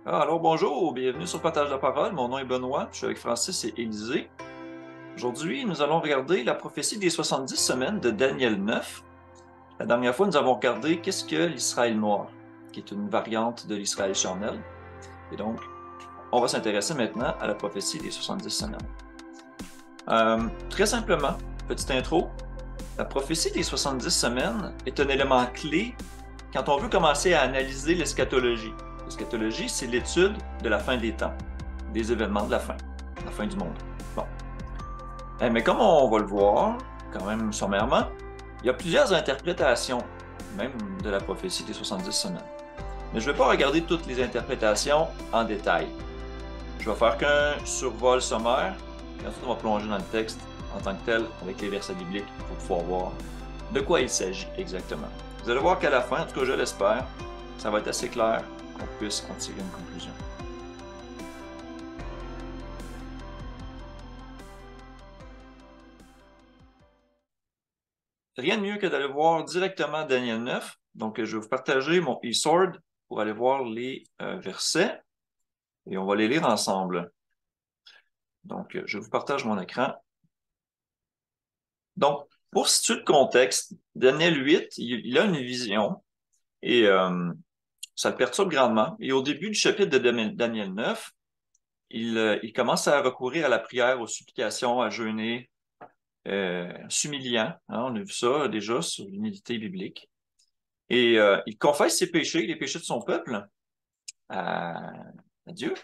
Alors bonjour, bienvenue sur Partage la parole. Mon nom est Benoît, je suis avec Francis et Élisée. Aujourd'hui, nous allons regarder la prophétie des 70 semaines de Daniel 9. La dernière fois, nous avons regardé qu'est-ce que l'Israël noir, qui est une variante de l'Israël charnel. Et donc, on va s'intéresser maintenant à la prophétie des 70 semaines. Très simplement, petite intro, la prophétie des 70 semaines est un élément clé quand on veut commencer à analyser l'eschatologie. L'eschatologie, c'est l'étude de la fin des temps, des événements de la fin du monde. Bon. Mais comme on va le voir, quand même sommairement, il y a plusieurs interprétations, même de la prophétie des 70 semaines. Mais je ne vais pas regarder toutes les interprétations en détail. Je vais faire qu'un survol sommaire, et ensuite on va plonger dans le texte en tant que tel, avec les versets bibliques, pour pouvoir voir de quoi il s'agit exactement. Vous allez voir qu'à la fin, en tout cas je l'espère, ça va être assez clair qu'on puisse en tirer une conclusion. Rien de mieux que d'aller voir directement Daniel 9. Donc, je vais vous partager mon e-sword pour aller voir les versets et on va les lire ensemble. Donc, je vous partage mon écran. Donc, pour situer le contexte, Daniel 8, il a une vision et ça le perturbe grandement. Et au début du chapitre de Daniel 9, il commence à recourir à la prière, aux supplications, à jeûner, s'humiliant. Hein, on a vu ça déjà sur l'humilité biblique. Et il confesse ses péchés, les péchés de son peuple, à, à Dieu.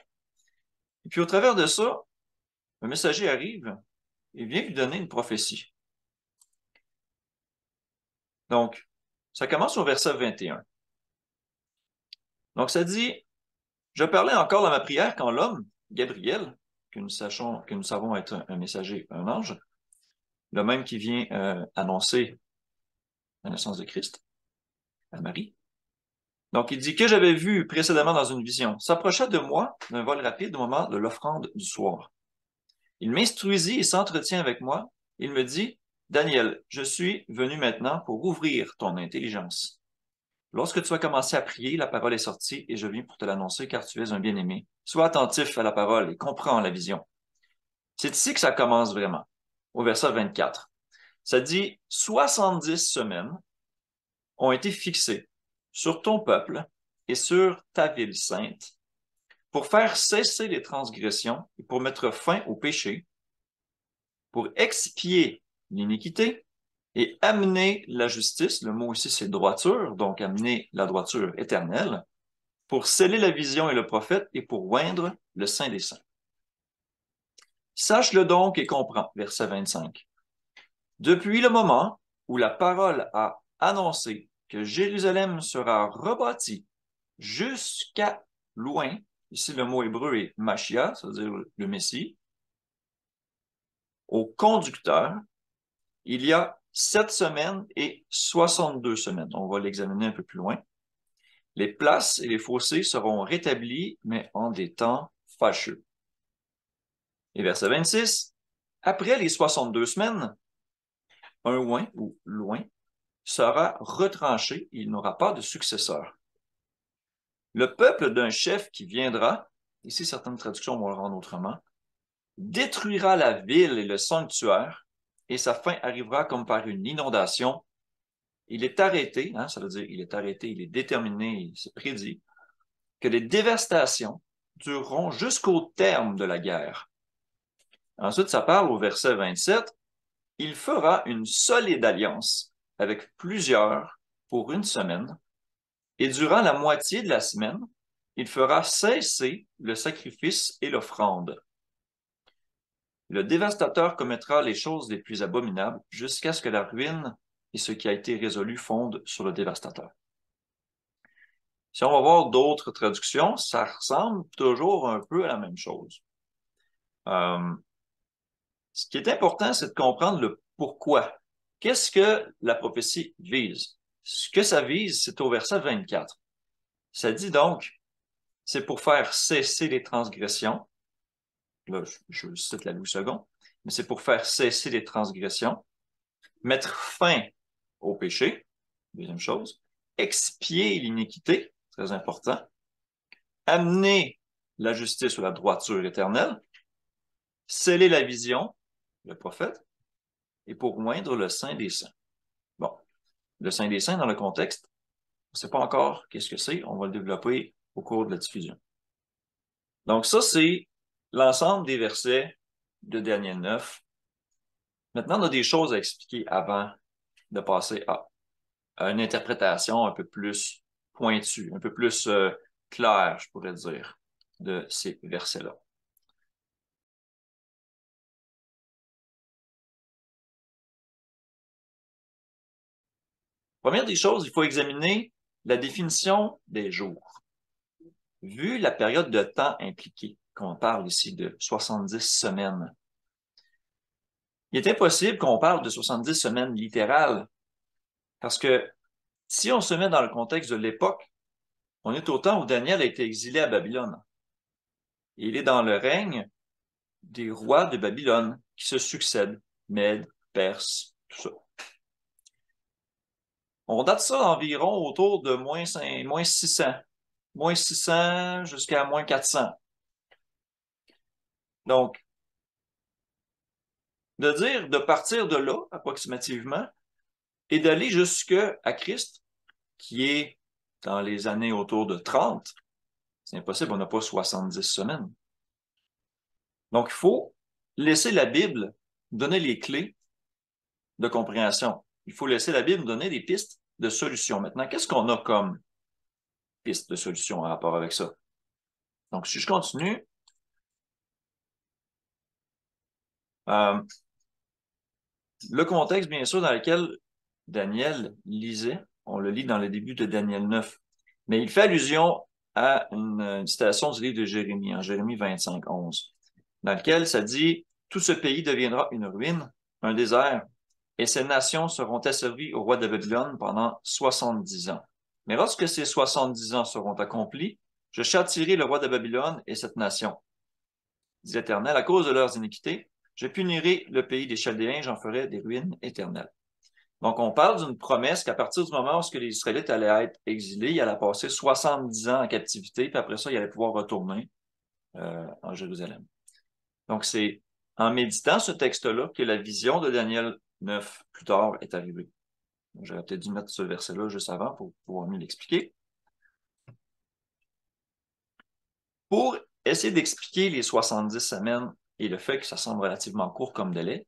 Et puis au travers de ça, un messager arrive et vient lui donner une prophétie. Donc, ça commence au verset 21. Donc, ça dit, je parlais encore dans ma prière quand l'homme, Gabriel, que nous savons être un messager, un ange, le même qui vient annoncer la naissance de Christ à Marie. Donc, il dit que j'avais vu précédemment dans une vision, s'approcha de moi d'un vol rapide au moment de l'offrande du soir. Il m'instruisit et s'entretient avec moi. Il me dit, Daniel, je suis venu maintenant pour ouvrir ton intelligence. Lorsque tu as commencé à prier, la parole est sortie et je viens pour te l'annoncer car tu es un bien-aimé. Sois attentif à la parole et comprends la vision. C'est ici que ça commence vraiment, au verset 24. Ça dit, 70 semaines ont été fixées sur ton peuple et sur ta ville sainte pour faire cesser les transgressions et pour mettre fin au péché, pour expier l'iniquité et amener la justice, le mot ici c'est droiture, donc amener la droiture éternelle, pour sceller la vision et le prophète et pour oindre le Saint des Saints. Sache-le donc et comprends, verset 25. Depuis le moment où la parole a annoncé que Jérusalem sera rebâtie jusqu'à loin, ici le mot hébreu est Machia, ça veut dire le Messie, au conducteur, il y a 7 semaines et 62 semaines. On va l'examiner un peu plus loin. Les places et les fossés seront rétablis, mais en des temps fâcheux. Et verset 26, après les 62 semaines, un oint ou loin sera retranché, il n'aura pas de successeur. Le peuple d'un chef qui viendra, ici certaines traductions vont le rendre autrement, détruira la ville et le sanctuaire, et sa fin arrivera comme par une inondation. Il est arrêté, hein, ça veut dire il est arrêté, il est déterminé, il se prédit, que les dévastations dureront jusqu'au terme de la guerre. Ensuite, ça parle au verset 27, il fera une solide alliance avec plusieurs pour une semaine, et durant la moitié de la semaine, il fera cesser le sacrifice et l'offrande. Le dévastateur commettra les choses les plus abominables jusqu'à ce que la ruine et ce qui a été résolu fondent sur le dévastateur. Si on va voir d'autres traductions, ça ressemble toujours un peu à la même chose. Euh, Ce qui est important, c'est de comprendre le pourquoi. Qu'est-ce que la prophétie vise? Ce que ça vise, c'est au verset 24. Ça dit donc, c'est pour faire cesser les transgressions. Là, je cite la Louis II, mais c'est pour faire cesser les transgressions, mettre fin au péché, deuxième chose, expier l'iniquité, très important, amener la justice ou la droiture éternelle, sceller la vision, le prophète, et pour oindre le Saint des Saints. Bon, le Saint des Saints, dans le contexte, on ne sait pas encore qu'est-ce que c'est, on va le développer au cours de la diffusion. Donc ça, c'est l'ensemble des versets de Daniel 9. Maintenant, on a des choses à expliquer avant de passer à une interprétation un peu plus pointue, un peu plus claire, je pourrais dire, de ces versets-là. Première des choses, il faut examiner la définition des jours. Vu la période de temps impliquée, qu'on parle ici de 70 semaines, il est impossible qu'on parle de 70 semaines littérales, parce que si on se met dans le contexte de l'époque, on est au temps où Daniel a été exilé à Babylone. Il est dans le règne des rois de Babylone qui se succèdent, Mèdes, Perses, tout ça. On date ça environ autour de moins 600, moins 600 jusqu'à moins 400. Donc, de partir de là, approximativement, et d'aller jusqu'à Christ, qui est dans les années autour de 30, c'est impossible, on n'a pas 70 semaines. Donc, il faut laisser la Bible donner les clés de compréhension. Il faut laisser la Bible donner des pistes de solution. Maintenant, qu'est-ce qu'on a comme piste de solution en rapport avec ça? Donc, si je continue, euh, le contexte, bien sûr, dans lequel Daniel lisait, on le lit dans le début de Daniel 9, mais il fait allusion à une citation du livre de Jérémie, en Jérémie 25, 11, dans lequel ça dit « Tout ce pays deviendra une ruine, un désert, et ces nations seront asservies au roi de Babylone pendant 70 ans. Mais lorsque ces 70 ans seront accomplis, je châtierai le roi de Babylone et cette nation, dit l'Éternel, à cause de leurs iniquités. Je punirai le pays des Chaldéens, j'en ferai des ruines éternelles. » Donc, on parle d'une promesse qu'à partir du moment où les Israélites allaient être exilés, ils allaient passer 70 ans en captivité, puis après ça, ils allaient pouvoir retourner en Jérusalem. Donc, c'est en méditant ce texte-là que la vision de Daniel 9 plus tard est arrivée. J'aurais peut-être dû mettre ce verset-là juste avant pour pouvoir mieux l'expliquer. Pour essayer d'expliquer les 70 semaines et le fait que ça semble relativement court comme délai,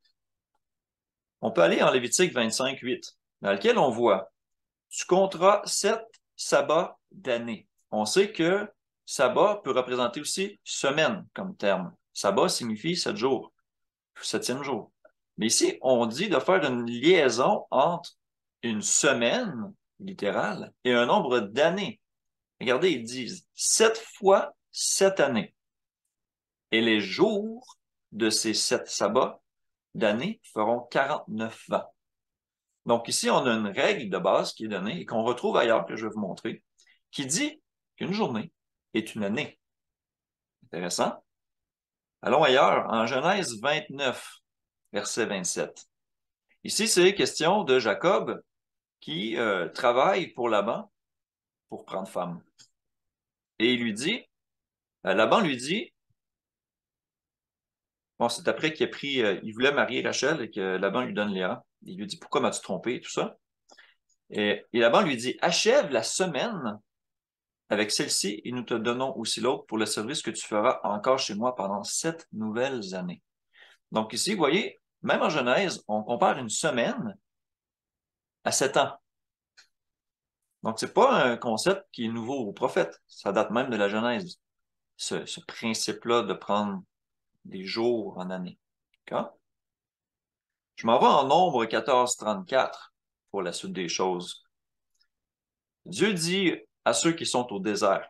on peut aller en Lévitique 25, 8, dans lequel on voit « Tu compteras 7 sabbats d'année ». On sait que sabbat peut représenter aussi semaine comme terme. Sabbat signifie 7 jours, 7e jour. Mais ici, on dit de faire une liaison entre une semaine littérale et un nombre d'années. Regardez, ils disent 7 fois 7 années. Et les jours de ces 7 sabbats d'années feront 49 ans. Donc ici, on a une règle de base qui est donnée et qu'on retrouve ailleurs, que je vais vous montrer, qui dit qu'une journée est une année. Intéressant. Allons ailleurs, en Genèse 29, verset 27. Ici, c'est question de Jacob qui travaille pour Laban pour prendre femme. Et il lui dit, Laban lui dit, bon, c'est après qu'il a pris, il voulait marier Rachel et que Laban lui donne Léa. Il lui dit, pourquoi m'as-tu trompé et tout ça? Et Laban lui dit, achève la semaine avec celle-ci et nous te donnons aussi l'autre pour le service que tu feras encore chez moi pendant 7 nouvelles années. Donc ici, vous voyez, même en Genèse, on compare une semaine à 7 ans. Donc, c'est pas un concept qui est nouveau au prophète. Ça date même de la Genèse. Ce principe-là de prendre des jours en année. D'accord? Je m'en vais en Nombre 14:34 pour la suite des choses. Dieu dit à ceux qui sont au désert,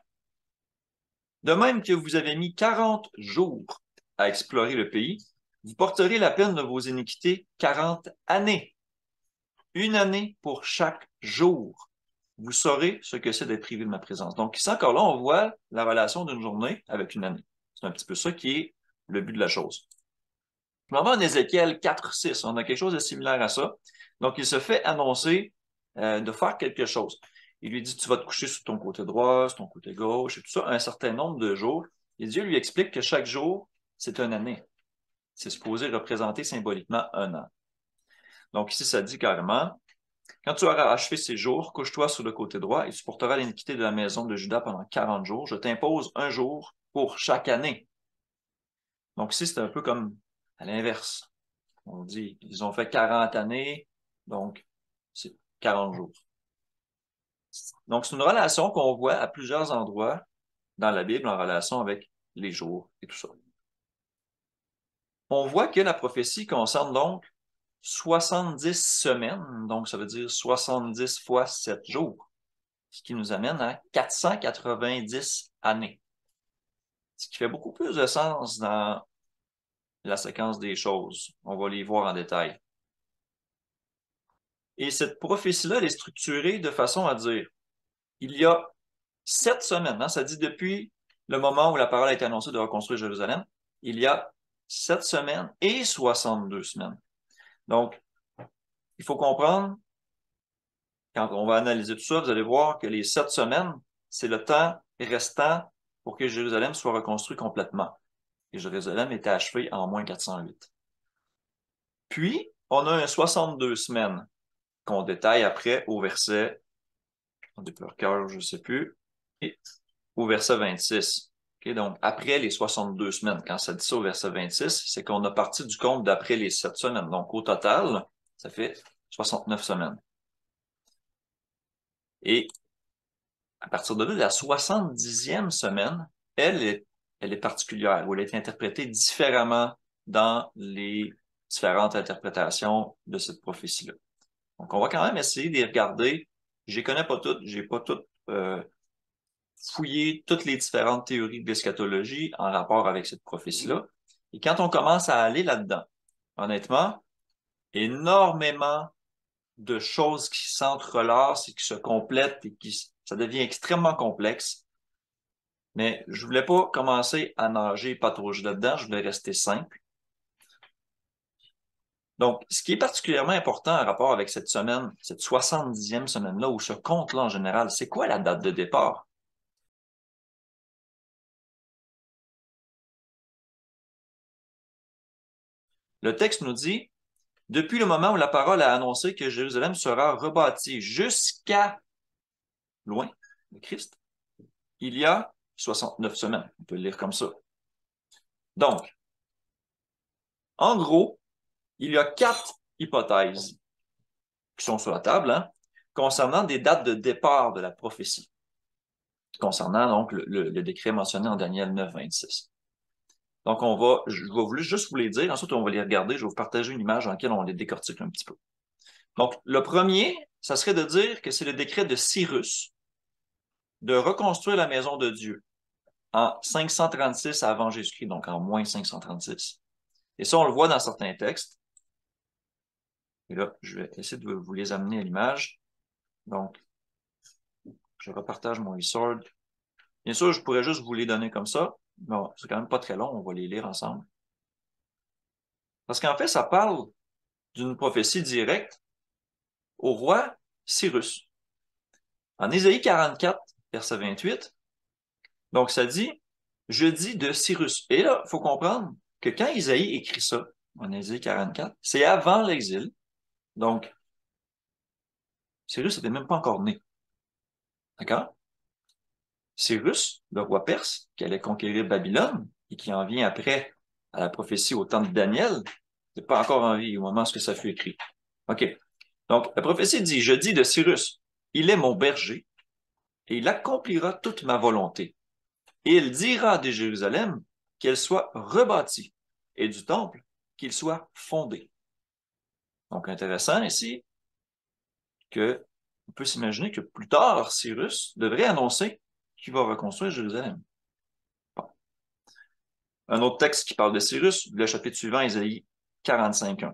de même que vous avez mis 40 jours à explorer le pays, vous porterez la peine de vos iniquités 40 années. Une année pour chaque jour. Vous saurez ce que c'est d'être privé de ma présence. Donc, ici encore là, on voit la relation d'une journée avec une année. C'est un petit peu ça qui est le but de la chose. Je m'en vais en Ézéchiel 4:6. On a quelque chose de similaire à ça. Donc, il se fait annoncer de faire quelque chose. Il lui dit, tu vas te coucher sur ton côté droit, sur ton côté gauche, et tout ça, un certain nombre de jours. Et Dieu lui explique que chaque jour, c'est une année. C'est supposé représenter symboliquement un an. Donc ici, ça dit carrément, quand tu auras achevé ces jours, couche-toi sur le côté droit et tu porteras l'iniquité de la maison de Juda pendant 40 jours. Je t'impose un jour pour chaque année. Donc ici, c'est un peu comme à l'inverse. On dit, ils ont fait 40 années, donc c'est 40 jours. Donc c'est une relation qu'on voit à plusieurs endroits dans la Bible en relation avec les jours et tout ça. On voit que la prophétie concerne donc 70 semaines, donc ça veut dire 70 fois 7 jours, ce qui nous amène à 490 années. Ce qui fait beaucoup plus de sens dans la séquence des choses. On va les voir en détail. Et cette prophétie-là, elle est structurée de façon à dire, il y a 7 semaines, hein, ça dit depuis le moment où la parole a été annoncée de reconstruire Jérusalem, il y a 7 semaines et 62 semaines. Donc, il faut comprendre, quand on va analyser tout ça, vous allez voir que les 7 semaines, c'est le temps restant pour que Jérusalem soit reconstruit complètement. Et Jérusalem était achevé en moins 408. Puis, on a un 62 semaines qu'on détaille après au verset, on dit par cœur, je ne sais plus, et au verset 26. Okay, donc, après les 62 semaines, quand ça dit ça au verset 26, c'est qu'on a parti du compte d'après les 7 semaines. Donc, au total, ça fait 69 semaines. Et à partir de là, la 70e semaine, elle est particulière, ou elle est interprétée différemment dans les différentes interprétations de cette prophétie-là. Donc, on va quand même essayer de les regarder. Je les connais pas toutes, j'ai pas toutes fouillé toutes les différentes théories de l'eschatologie en rapport avec cette prophétie-là. Et quand on commence à aller là-dedans, honnêtement, énormément de choses qui s'entrelacent et qui se complètent et ça devient extrêmement complexe. Mais je voulais pas commencer à nager patauger là-dedans, je voulais rester simple. Donc, ce qui est particulièrement important en rapport avec cette semaine, cette 70e semaine-là, ou ce compte-là en général, c'est quoi la date de départ? Le texte nous dit, depuis le moment où la parole a annoncé que Jérusalem sera rebâtie jusqu'à loin de Christ, il y a 69 semaines. On peut le lire comme ça. Donc, en gros, il y a 4 hypothèses qui sont sur la table, hein, concernant des dates de départ de la prophétie, concernant donc le décret mentionné en Daniel 9, 26. Donc, je vais juste vous les dire, ensuite on va les regarder, je vais vous partager une image dans laquelle on les décortique un petit peu. Donc, le premier, ça serait de dire que c'est le décret de Cyrus de reconstruire la maison de Dieu en 536 avant Jésus-Christ, donc en moins 536. Et ça, on le voit dans certains textes. Et là, je vais essayer de vous les amener à l'image. Donc, je repartage mon e-sword. Bien sûr, je pourrais juste vous les donner comme ça. Bon, c'est quand même pas très long, on va les lire ensemble. Parce qu'en fait, ça parle d'une prophétie directe au roi Cyrus. En Ésaïe 44, verset 28, donc ça dit, je dis de Cyrus. Et là, il faut comprendre que quand Isaïe écrit ça, en Ésaïe 44, c'est avant l'exil. Donc, Cyrus n'était même pas encore né. D'accord? Cyrus, le roi perse, qui allait conquérir Babylone et qui en vient après à la prophétie au temps de Daniel, n'est pas encore en vie au moment où ça fut écrit. OK. Donc, la prophétie dit, je dis de Cyrus, il est mon berger et il accomplira toute ma volonté. Et il dira de Jérusalem qu'elle soit rebâtie et du temple qu'il soit fondé. Donc, intéressant ici que on peut s'imaginer que plus tard, Cyrus devrait annoncer qu'il va reconstruire Jérusalem. Bon. Un autre texte qui parle de Cyrus, le chapitre suivant, Isaïe 45:1.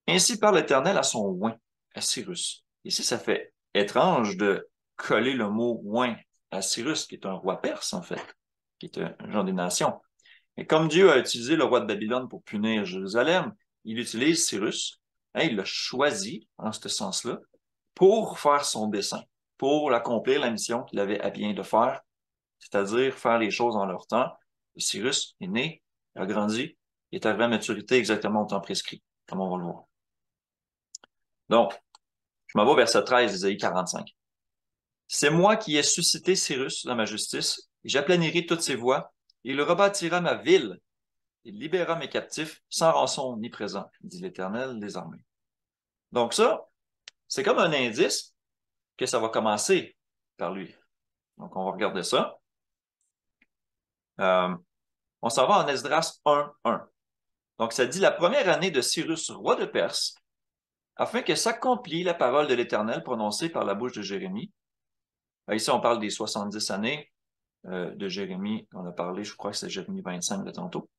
Ainsi parle l'Éternel à son oint, à Cyrus. Ici, ça fait étrange de coller le mot oint à Cyrus, qui est un roi perse, en fait, qui est un genre des nations. Et comme Dieu a utilisé le roi de Babylone pour punir Jérusalem, il utilise Cyrus, hein, il l'a choisi, en ce sens-là, pour faire son dessein. pour accomplir la mission qu'il avait à bien de faire, c'est-à-dire faire les choses en leur temps. Cyrus est né, a grandi, est arrivé à maturité exactement au temps prescrit, comme on va le voir. Donc, je m'en vais au verset 13, Isaïe 45. C'est moi qui ai suscité Cyrus dans ma justice, et j'aplanirai toutes ses voies, et il rebâtira ma ville, il libérera mes captifs, sans rançon ni présent, dit l'Éternel des armées. Donc ça, c'est comme un indice que ça va commencer par lui. Donc, on va regarder ça. On s'en va en Esdras 1:1. Donc, ça dit la première année de Cyrus, roi de Perse, afin que s'accomplit la parole de l'Éternel prononcée par la bouche de Jérémie. Ici, on parle des 70 années de Jérémie. On a parlé, je crois que c'est Jérémie 25 de tantôt.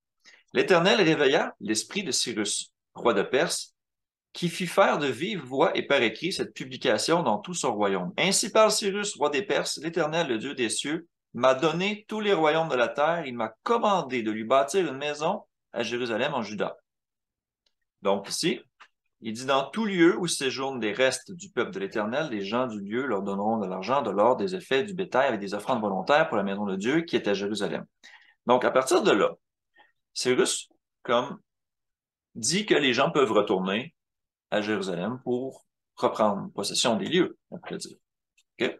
L'Éternel réveilla l'esprit de Cyrus, roi de Perse, qui fit faire de vive voix et par écrit cette publication dans tout son royaume. Ainsi parle Cyrus, roi des Perses, l'Éternel, le Dieu des cieux, m'a donné tous les royaumes de la terre, il m'a commandé de lui bâtir une maison à Jérusalem en Juda. Donc ici, il dit dans tout lieu où séjournent les restes du peuple de l'Éternel, les gens du lieu leur donneront de l'argent, de l'or, des effets, du bétail avec des offrandes volontaires pour la maison de Dieu qui est à Jérusalem. Donc à partir de là, Cyrus, comme dit que les gens peuvent retourner à Jérusalem pour reprendre possession des lieux, on pourrait dire. Okay?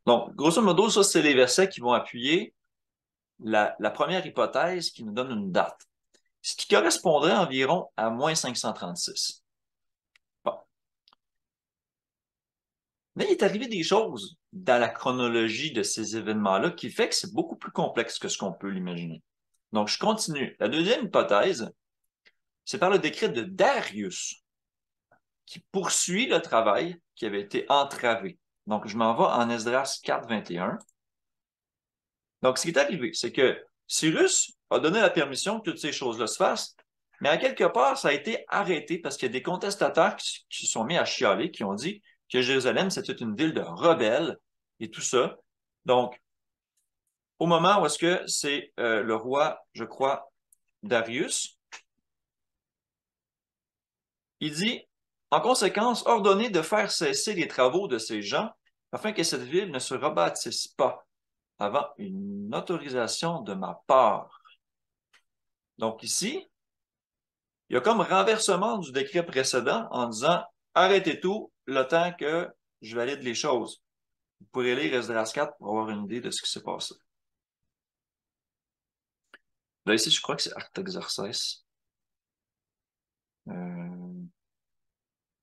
Donc, grosso modo, ça, c'est les versets qui vont appuyer la première hypothèse qui nous donne une date, ce qui correspondrait environ à moins 536. Bon. Mais il est arrivé des choses dans la chronologie de ces événements-là qui fait que c'est beaucoup plus complexe que ce qu'on peut l'imaginer. Donc, je continue. La deuxième hypothèse, c'est par le décret de Darius qui poursuit le travail qui avait été entravé. Donc, je m'en vais en Esdras 4:21. Donc, ce qui est arrivé, c'est que Cyrus a donné la permission que toutes ces choses-là se fassent, mais à quelque part, ça a été arrêté parce qu'il y a des contestateurs qui se sont mis à chialer, qui ont dit que Jérusalem, c'était une ville de rebelles et tout ça. Donc, au moment où est-ce que c'est le roi, je crois, Darius, il dit, en conséquence, ordonnez de faire cesser les travaux de ces gens afin que cette ville ne se rebâtisse pas avant une autorisation de ma part. Donc ici, il y a comme renversement du décret précédent en disant arrêtez tout le temps que je valide les choses. Vous pourrez lire Esdras 4 pour avoir une idée de ce qui s'est passé. Là, ici, je crois que c'est Artaxerxès.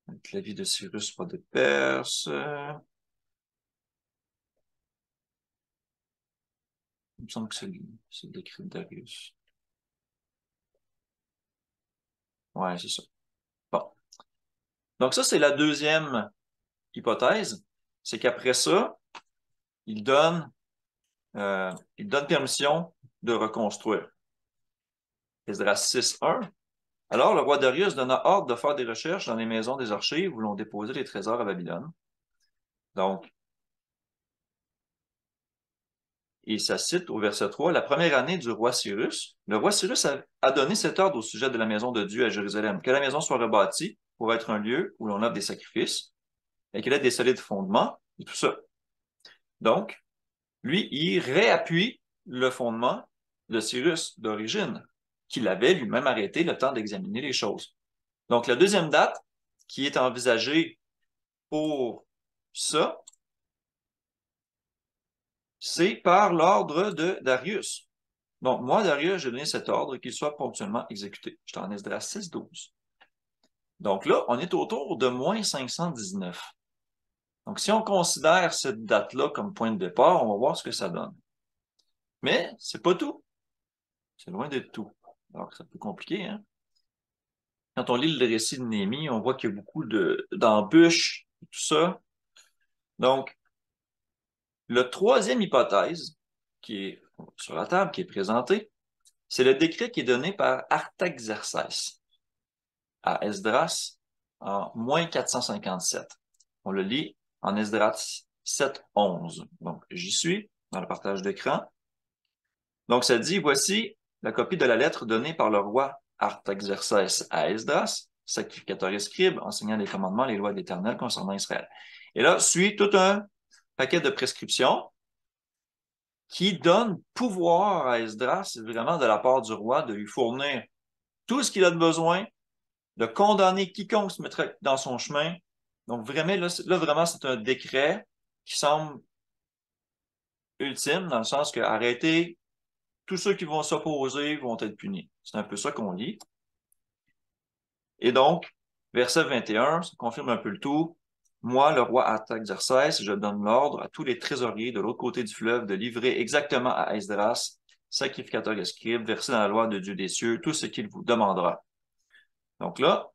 Avec la vie de Cyrus, roi de Perse. Il me semble que c'est le décret de Darius. Ouais, c'est ça. Bon. Donc ça, c'est la deuxième hypothèse. C'est qu'après ça, il donne permission de reconstruire. Esdras 6:1. Alors, le roi Darius donna ordre de faire des recherches dans les maisons des archives où l'on déposait les trésors à Babylone. Donc, et ça cite au verset 3, la première année du roi Cyrus, le roi Cyrus a donné cet ordre au sujet de la maison de Dieu à Jérusalem, que la maison soit rebâtie pour être un lieu où l'on offre des sacrifices et qu'elle ait des solides fondements et tout ça. Donc, lui, il réappuie le fondement de Cyrus d'origine, qu'il avait lui-même arrêté le temps d'examiner les choses. Donc, la deuxième date qui est envisagée pour ça, c'est par l'ordre de Darius. Donc, moi, Darius, j'ai donné cet ordre qu'il soit ponctuellement exécuté. Je suis en Esdras 6:12. Donc là, on est autour de moins 519. Donc, si on considère cette date-là comme point de départ, on va voir ce que ça donne. Mais c'est pas tout. C'est loin d'être tout. Alors, c'est un peu compliqué, hein? Quand on lit le récit de Néhémie, on voit qu'il y a beaucoup d'embûches et tout ça. Donc, la troisième hypothèse qui est sur la table, qui est présentée, c'est le décret qui est donné par Artaxerxès à Esdras en moins 457. On le lit en Esdras 7:11. Donc, j'y suis dans le partage d'écran. Donc, ça dit, voici la copie de la lettre donnée par le roi Artaxerxès à Esdras, sacrificateur et scribe, enseignant les commandements, les lois de l'Éternel concernant Israël. Et là, suit tout un paquet de prescriptions qui donne pouvoir à Esdras, vraiment de la part du roi, de lui fournir tout ce qu'il a de besoin, de condamner quiconque se mettrait dans son chemin. Donc vraiment, là vraiment, c'est un décret qui semble ultime, dans le sens que arrêter, tous ceux qui vont s'opposer vont être punis. C'est un peu ça qu'on lit. Et donc, verset 21, ça confirme un peu le tout. Moi, le roi Artaxerxès, je donne l'ordre à tous les trésoriers de l'autre côté du fleuve de livrer exactement à Esdras, sacrificateur et scribe, versé dans la loi de Dieu des cieux, tout ce qu'il vous demandera. Donc là,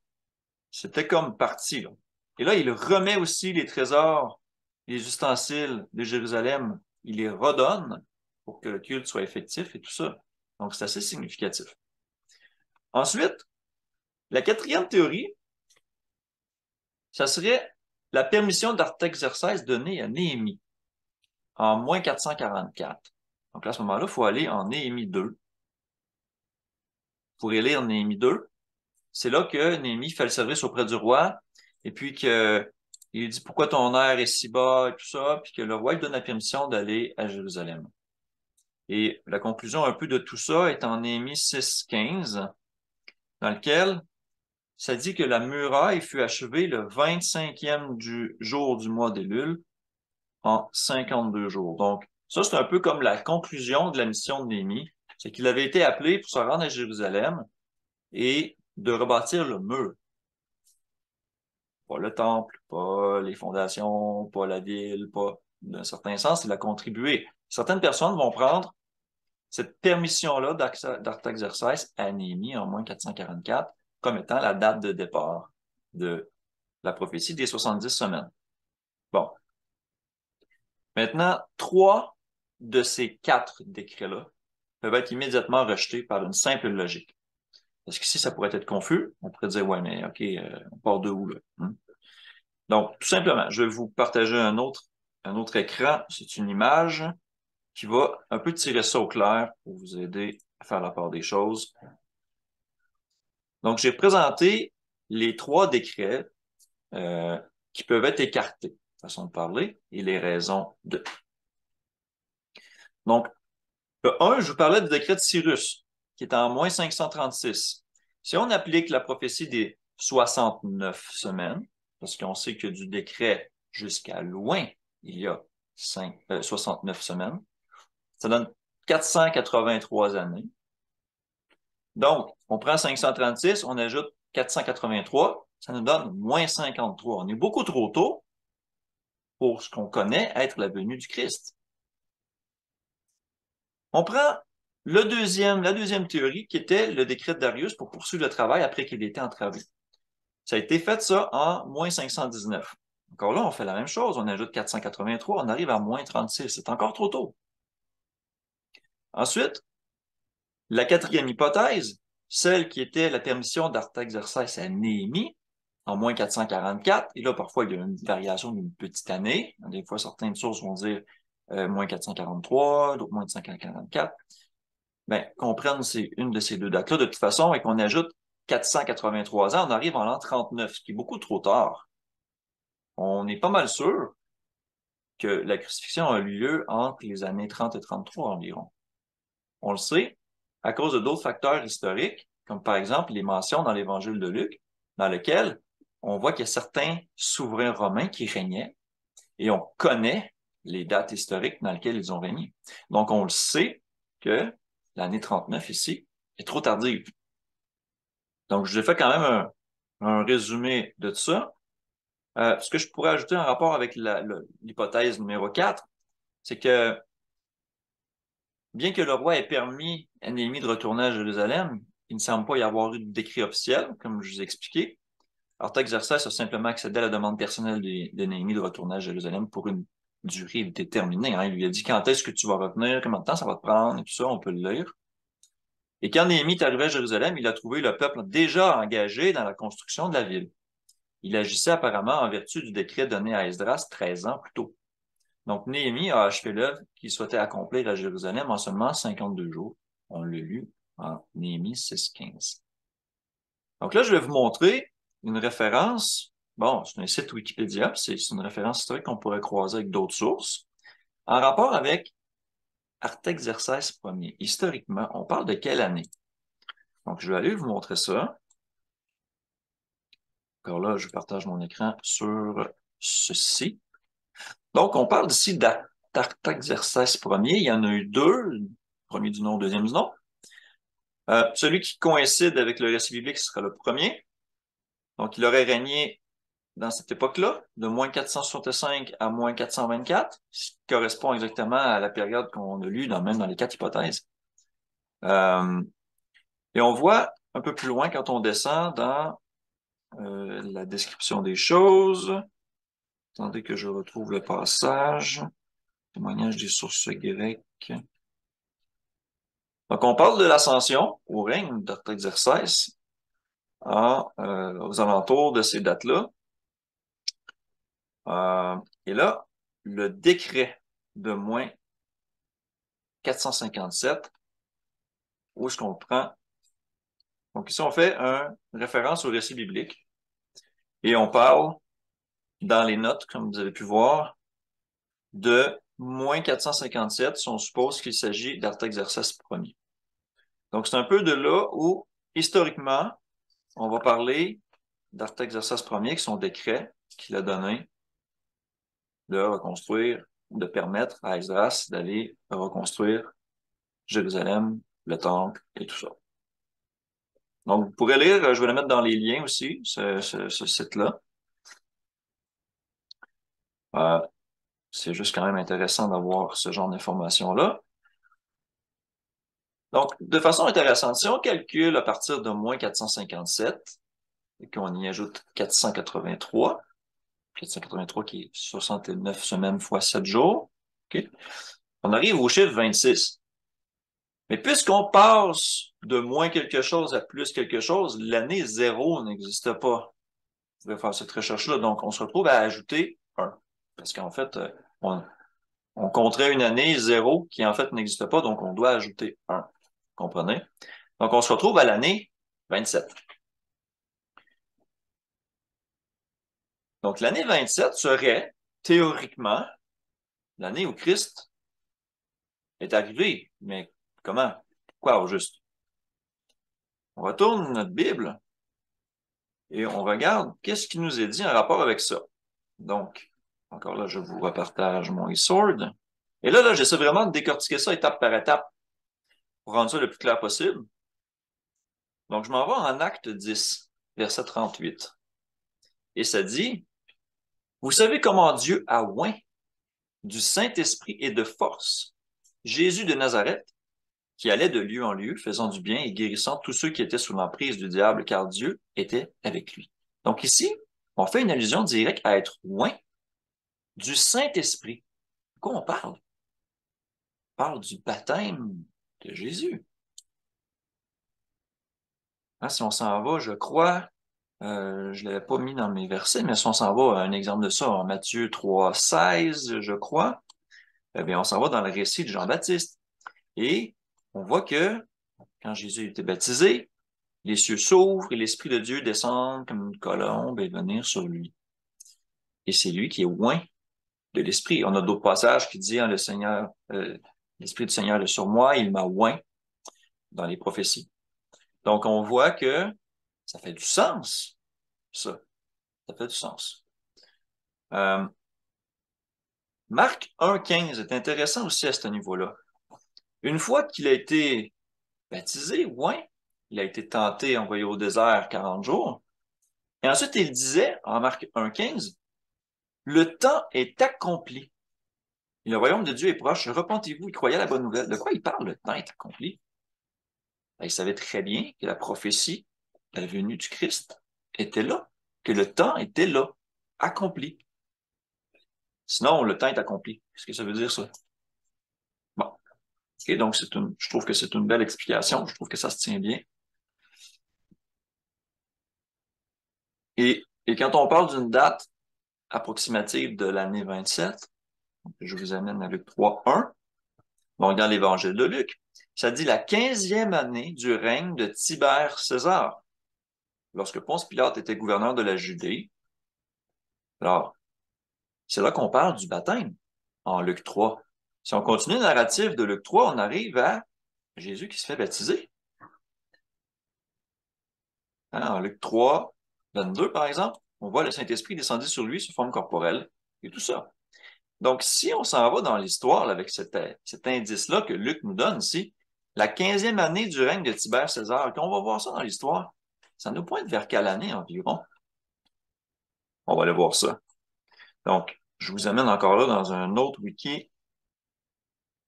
c'était comme parti, là. Et là, il remet aussi les trésors, les ustensiles de Jérusalem, il les redonne pour que le culte soit effectif et tout ça. Donc, c'est assez significatif. Ensuite, la quatrième théorie, ça serait la permission d'Artaxerxès donnée à Néhémie en moins 444. Donc là, à ce moment-là, il faut aller en Néhémie 2. Vous pourrez lire Néhémie 2. C'est là que Néhémie fait le service auprès du roi, et puis que il dit pourquoi ton air est si bas et tout ça, puis que le roi lui donne la permission d'aller à Jérusalem. Et la conclusion un peu de tout ça est en Néhémie 6,15, dans lequel ça dit que la muraille fut achevée le 25e du jour du mois d'Élul en 52 jours. Donc, ça, c'est un peu comme la conclusion de la mission de Néhémie. C'est qu'il avait été appelé pour se rendre à Jérusalem et de rebâtir le mur. Pas le temple, pas les fondations, pas la ville, pas, d'un certain sens, il a contribué. Certaines personnes vont prendre cette permission-là d'Artaxerxès à Néhémie en moins 444 comme étant la date de départ de la prophétie des 70 semaines. Bon. Maintenant, 3 de ces 4 décrets-là peuvent être immédiatement rejetés par une simple logique. Parce qu'ici, ça pourrait être confus. On pourrait dire, ouais, mais OK, on part de où, là? Donc, tout simplement, je vais vous partager un autre écran. C'est une image qui va un peu tirer ça au clair pour vous aider à faire la part des choses. Donc, j'ai présenté les 3 décrets qui peuvent être écartés, façon de parler, et les raisons de. Donc, le 1, je vous parlais du décret de Cyrus, qui est en moins 536. Si on applique la prophétie des 69 semaines, parce qu'on sait que du décret jusqu'à loin, il y a 69 semaines, ça donne 483 années. Donc, on prend 536, on ajoute 483, ça nous donne moins 53. On est beaucoup trop tôt pour ce qu'on connaît être la venue du Christ. On prend la deuxième théorie qui était le décret de Darius pour poursuivre le travail après qu'il ait été entravé. Ça a été fait ça en moins 519. Encore là, on fait la même chose, on ajoute 483, on arrive à moins 36. C'est encore trop tôt. Ensuite, la quatrième hypothèse, celle qui était la permission d'Artaxerxès à Néhémie, en moins 444, et là, parfois, il y a une variation d'une petite année. Des fois, certaines sources vont dire moins 443, d'autres moins 544. Ben, qu'on prenne une de ces deux dates-là de toute façon et qu'on ajoute 483 ans, on arrive en l'an 39, ce qui est beaucoup trop tard. On est pas mal sûr que la crucifixion a eu lieu entre les années 30 et 33 environ. On le sait à cause de d'autres facteurs historiques, comme par exemple les mentions dans l'Évangile de Luc, dans lequel on voit qu'il y a certains souverains romains qui régnaient et on connaît les dates historiques dans lesquelles ils ont régné. Donc, on le sait que l'année 39 ici est trop tardive. Donc, je vous ai fait quand même un résumé de tout ça. Ce que je pourrais ajouter en rapport avec l'hypothèse numéro 4, c'est que bien que le roi ait permis à Néhémie de retourner à Jérusalem, il ne semble pas y avoir eu de décret officiel, comme je vous ai expliqué. Artaxerxès a simplement accédé à la demande personnelle de Néhémie de retourner à Jérusalem pour une durée déterminée. Il lui a dit quand est-ce que tu vas revenir, combien de temps ça va te prendre, et tout ça, on peut le lire. Et quand Néhémie est arrivé à Jérusalem, il a trouvé le peuple déjà engagé dans la construction de la ville. Il agissait apparemment en vertu du décret donné à Esdras 13 ans plus tôt. Donc, Néhémie a achevé l'œuvre qu'il souhaitait accomplir à Jérusalem en seulement 52 jours. On l'a lu en Néhémie 6,15. Donc là, je vais vous montrer une référence, bon, c'est un site Wikipédia, c'est une référence historique qu'on pourrait croiser avec d'autres sources, en rapport avec Artaxerxès Ier. Historiquement, on parle de quelle année? Donc, je vais aller vous montrer ça. Encore là, je partage mon écran sur ceci. Donc, on parle ici d'Artaxerxès Ier. Il y en a eu deux, le premier du nom, le deuxième du nom. Celui qui coïncide avec le récit biblique sera le premier. Donc, il aurait régné dans cette époque-là, de moins 465 à moins 424, ce qui correspond exactement à la période qu'on a lue, même dans les quatre hypothèses. Et on voit un peu plus loin quand on descend dans la description des choses. Attendez que je retrouve le passage. Témoignage des sources grecques. Donc, on parle de l'ascension au règne d'Artaxerxès aux alentours de ces dates-là. Et là, le décret de moins 457, où est-ce qu'on prend? Donc ici, on fait une référence au récit biblique et on parle dans les notes, comme vous avez pu voir, de moins 457 si on suppose qu'il s'agit d'Artaxerxès Ier. Donc c'est un peu de là où, historiquement, on va parler d'Artaxerxès Ier, qui son décret qu'il a donné de reconstruire, de permettre à Esdras d'aller reconstruire Jérusalem, le temple et tout ça. Donc, vous pourrez lire, je vais le mettre dans les liens aussi, ce site-là. C'est juste quand même intéressant d'avoir ce genre d'informations-là. Donc, de façon intéressante, si on calcule à partir de moins 457 et qu'on y ajoute 483 qui est 69 semaines fois 7 jours, okay, on arrive au chiffre 26. Mais puisqu'on passe de moins quelque chose à plus quelque chose, l'année 0 n'existe pas. Vous pouvez faire cette recherche-là. Donc, on se retrouve à ajouter 1. Parce qu'en fait, on compterait une année 0 qui en fait n'existe pas, donc on doit ajouter 1. Vous comprenez? Donc, on se retrouve à l'année 27. Donc, l'année 27 serait, théoriquement, l'année où Christ est arrivé. Mais comment? Pourquoi au juste? On retourne notre Bible et on regarde qu'est-ce qui nous est dit en rapport avec ça. Donc, encore là, je vous repartage mon e-sword. Et là, j'essaie vraiment de décortiquer ça étape par étape pour rendre ça le plus clair possible. Donc, je m'en vais en Acte 10, verset 38. Et ça dit, « Vous savez comment Dieu a oint du Saint-Esprit et de force Jésus de Nazareth, qui allait de lieu en lieu, faisant du bien et guérissant tous ceux qui étaient sous l'emprise du diable, car Dieu était avec lui. » Donc ici, on fait une allusion directe à être oint du Saint-Esprit. De quoi on parle? On parle du baptême de Jésus. Hein, si on s'en va, je crois, je ne l'avais pas mis dans mes versets, mais si on s'en va, un exemple de ça, en Matthieu 3,16, je crois, eh bien, on s'en va dans le récit de Jean-Baptiste. Et on voit que quand Jésus a été baptisé, les cieux s'ouvrent et l'Esprit de Dieu descend comme une colombe et venir sur lui. Et c'est lui qui est oint de l'Esprit. On a d'autres passages qui disent, hein, le Seigneur, l'Esprit du Seigneur est sur moi, il m'a oint dans les prophéties. Donc, on voit que ça fait du sens, ça. Ça fait du sens. Marc 1,15 est intéressant aussi à ce niveau-là. Une fois qu'il a été baptisé, ouais, il a été tenté, envoyé au désert 40 jours. Et ensuite, il disait, en Marc 1,15, le temps est accompli. Et le royaume de Dieu est proche. Repentez-vous et croyez à la bonne nouvelle. De quoi il parle? Le temps est accompli. Il savait très bien que la prophétie de la venue du Christ était là, que le temps était là, accompli. Sinon, le temps est accompli. Qu'est-ce que ça veut dire, ça? Bon. OK, donc, je trouve que c'est une belle explication. Je trouve que ça se tient bien. Et quand on parle d'une date approximative de l'année 27, je vous amène à Luc 3,1, donc dans l'évangile de Luc, ça dit la 15e année du règne de Tibère César. lorsque Ponce Pilate était gouverneur de la Judée. Alors, c'est là qu'on parle du baptême, en Luc 3. Si on continue le narratif de Luc 3, on arrive à Jésus qui se fait baptiser. Hein, en Luc 3, 22, par exemple, on voit le Saint-Esprit descendre sur lui sous forme corporelle et tout ça. Donc, si on s'en va dans l'histoire là, avec cet indice-là que Luc nous donne ici, la 15e année du règne de Tibère César, quand on va voir ça dans l'histoire, ça nous pointe vers quelle année environ? On va aller voir ça. Donc, je vous amène encore là dans un autre wiki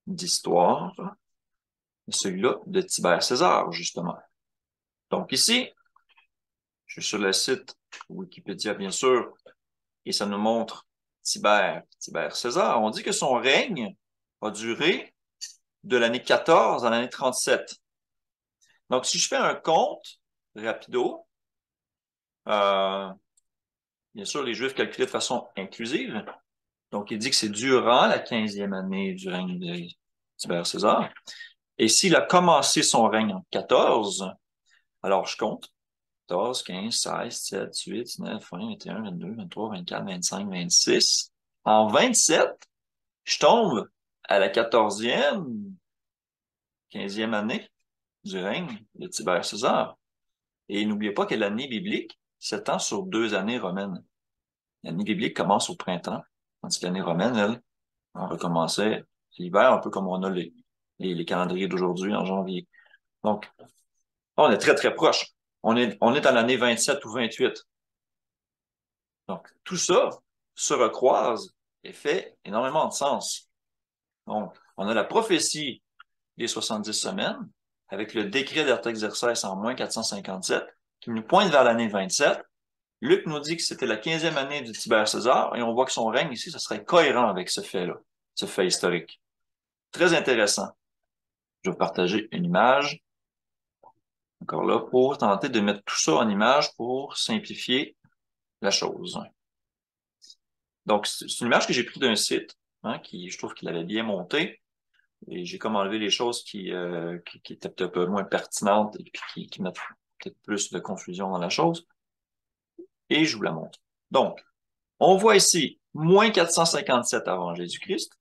d'histoire, celui-là de Tibère César, justement. Donc ici, je suis sur le site Wikipédia, bien sûr, et ça nous montre Tibère César. On dit que son règne a duré de l'année 14 à l'année 37. Donc, si je fais un compte rapido, bien sûr, les Juifs calculaient de façon inclusive. Donc, il dit que c'est durant la 15e année du règne de Tibère César. Et s'il a commencé son règne en 14, alors je compte 14, 15, 16, 17, 18, 19, 20, 21, 22, 23, 24, 25, 26. En 27, je tombe à la 14e, 15e année du règne de Tibère César. Et n'oubliez pas que l'année biblique s'étend sur 2 années romaines. L'année biblique commence au printemps, tandis que l'année romaine, elle, on recommençait l'hiver, un peu comme on a les calendriers d'aujourd'hui en janvier. Donc, on est très, très proche. On est à l'année 27 ou 28. Donc, tout ça se recroise et fait énormément de sens. Donc, on a la prophétie des 70 semaines avec le décret d'Artaxerxès en moins 457 qui nous pointe vers l'année 27. Luc nous dit que c'était la 15e année du Tibère César et on voit que son règne ici, ça serait cohérent avec ce fait-là, ce fait historique. Très intéressant. Je vais partager une image, encore là, pour tenter de mettre tout ça en image pour simplifier la chose. Donc, c'est une image que j'ai prise d'un site, hein, je trouve qu'il avait bien monté, et j'ai comme enlevé les choses qui étaient peut-être un peu moins pertinentes et puis qui mettent peut-être plus de confusion dans la chose, et je vous la montre. Donc, on voit ici moins 457 avant Jésus-Christ,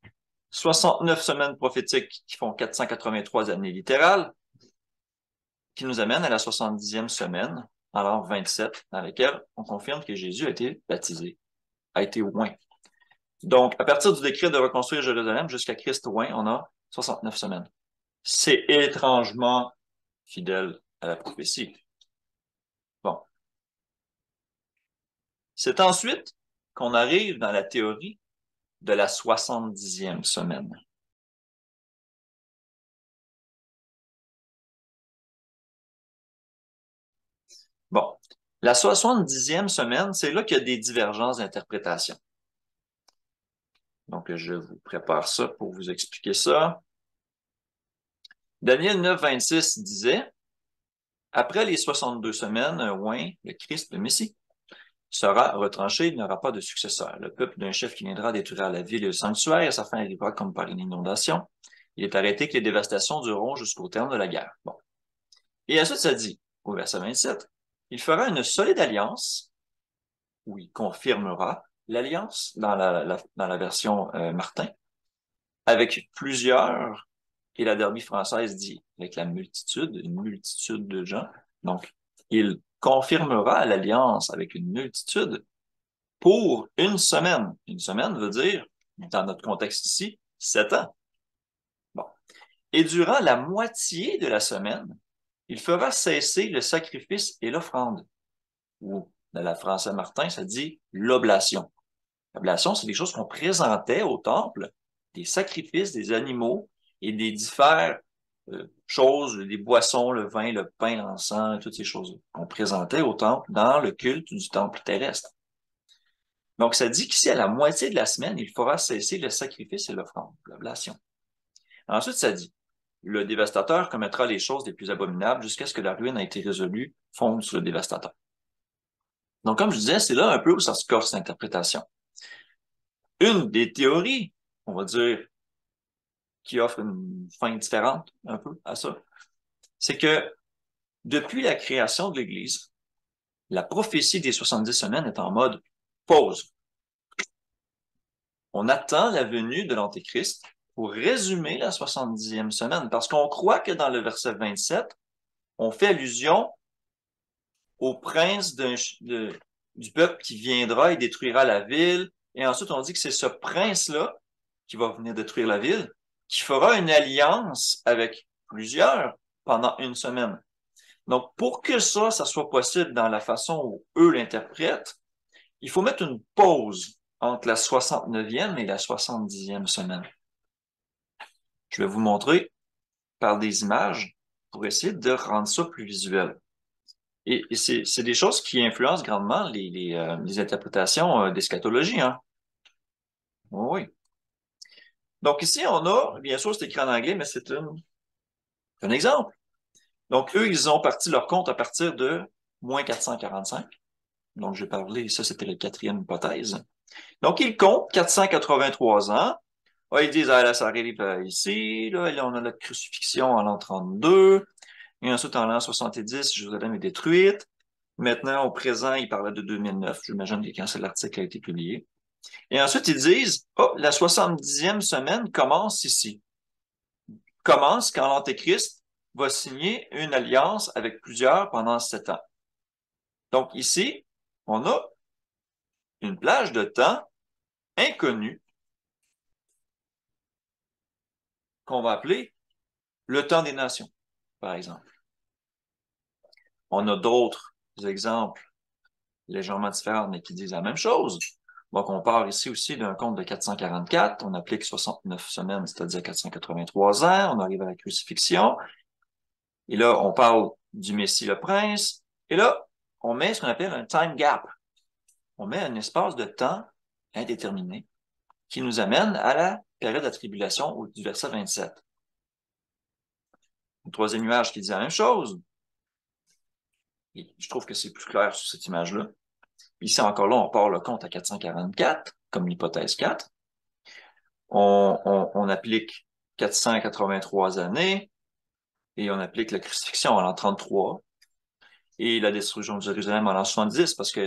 69 semaines prophétiques qui font 483 années littérales, qui nous amène à la 70e semaine, alors 27, dans laquelle on confirme que Jésus a été baptisé, a été oint. Donc, à partir du décret de reconstruire Jérusalem jusqu'à Christ oint, on a 69 semaines. C'est étrangement fidèle à la prophétie. Bon. C'est ensuite qu'on arrive dans la théorie de la 70e semaine. Bon. La 70e semaine, c'est là qu'il y a des divergences d'interprétation. Donc, je vous prépare ça pour vous expliquer ça. Daniel 9, 26 disait, « Après les 62 semaines, oint le Christ, le Messie, sera retranché, il n'aura pas de successeur. Le peuple d'un chef qui viendra détruire la ville et le sanctuaire, et sa fin arrivera comme par une inondation. Il est arrêté que les dévastations dureront jusqu'au terme de la guerre. » Bon. Et ensuite, ça dit, au verset 27, « Il fera une solide alliance, où il confirmera l'alliance, dans la version Martin, avec plusieurs, et la Derby française dit avec la multitude, une multitude de gens. Donc, il confirmera l'alliance avec une multitude pour une semaine. Une semaine veut dire, dans notre contexte ici, 7 ans. Bon. Et durant la moitié de la semaine, il fera cesser le sacrifice et l'offrande. Ou, dans la française Martin, ça dit l'oblation. L'oblation, c'est des choses qu'on présentait au temple, des sacrifices, des animaux et des différentes choses, les boissons, le vin, le pain, l'encens, toutes ces choses qu'on présentait au temple dans le culte du temple terrestre. Donc, ça dit qu'ici, à la moitié de la semaine, il fera cesser le sacrifice et l'offrande, l'oblation. Ensuite, ça dit, le dévastateur commettra les choses les plus abominables jusqu'à ce que la ruine ait été résolue, fonde sur le dévastateur. Donc, comme je disais, c'est là un peu où ça se corse l'interprétation. Une des théories, on va dire, qui offre une fin différente un peu à ça, c'est que depuis la création de l'Église, La prophétie des 70 semaines est en mode pause. On attend la venue de l'Antéchrist pour résumer la 70e semaine, parce qu'on croit que dans le verset 27, on fait allusion au prince du peuple qui viendra et détruira la ville. Et ensuite, on dit que c'est ce prince-là qui va venir détruire la ville, qui fera une alliance avec plusieurs pendant une semaine. Donc, pour que ça soit possible dans la façon où eux l'interprètent, il faut mettre une pause entre la 69e et la 70e semaine. Je vais vous montrer par des images pour essayer de rendre ça plus visuel. Et c'est des choses qui influencent grandement les interprétations d'eschatologie, hein. Oui, oui. Donc ici, on a, bien sûr, c'est écrit en anglais, mais c'est un exemple. Donc, eux, ils ont parti leur compte à partir de moins 445. Donc, j'ai parlé, ça, c'était la quatrième hypothèse. Donc, ils comptent 483 ans. Ah, ils disent, ah, là, ça arrive ici, là, on a la crucifixion en l'an 32. Et ensuite, en l'an 70, Jérusalem est détruite. Maintenant, au présent, ils parlaient de 2009. J'imagine que quand l'article a été publié. Et ensuite, ils disent, oh, la 70e semaine commence ici. Commence quand l'Antéchrist va signer une alliance avec plusieurs pendant 7 ans. Donc ici, on a une plage de temps inconnue qu'on va appeler le temps des nations, par exemple. On a d'autres exemples légèrement différents, mais qui disent la même chose. Donc, on part ici aussi d'un compte de 444, on applique 69 semaines, c'est-à-dire 483 ans, on arrive à la crucifixion, et là, on parle du Messie le Prince, et là, on met ce qu'on appelle un time gap. On met un espace de temps indéterminé qui nous amène à la période de tribulation du verset 27. Une troisième image qui dit la même chose. Et je trouve que c'est plus clair sur cette image-là. Ici, encore là, on part le compte à 444, comme l'hypothèse 4. On applique 483 années et on applique la crucifixion en l'an 33 et la destruction de Jérusalem en l'an 70, parce que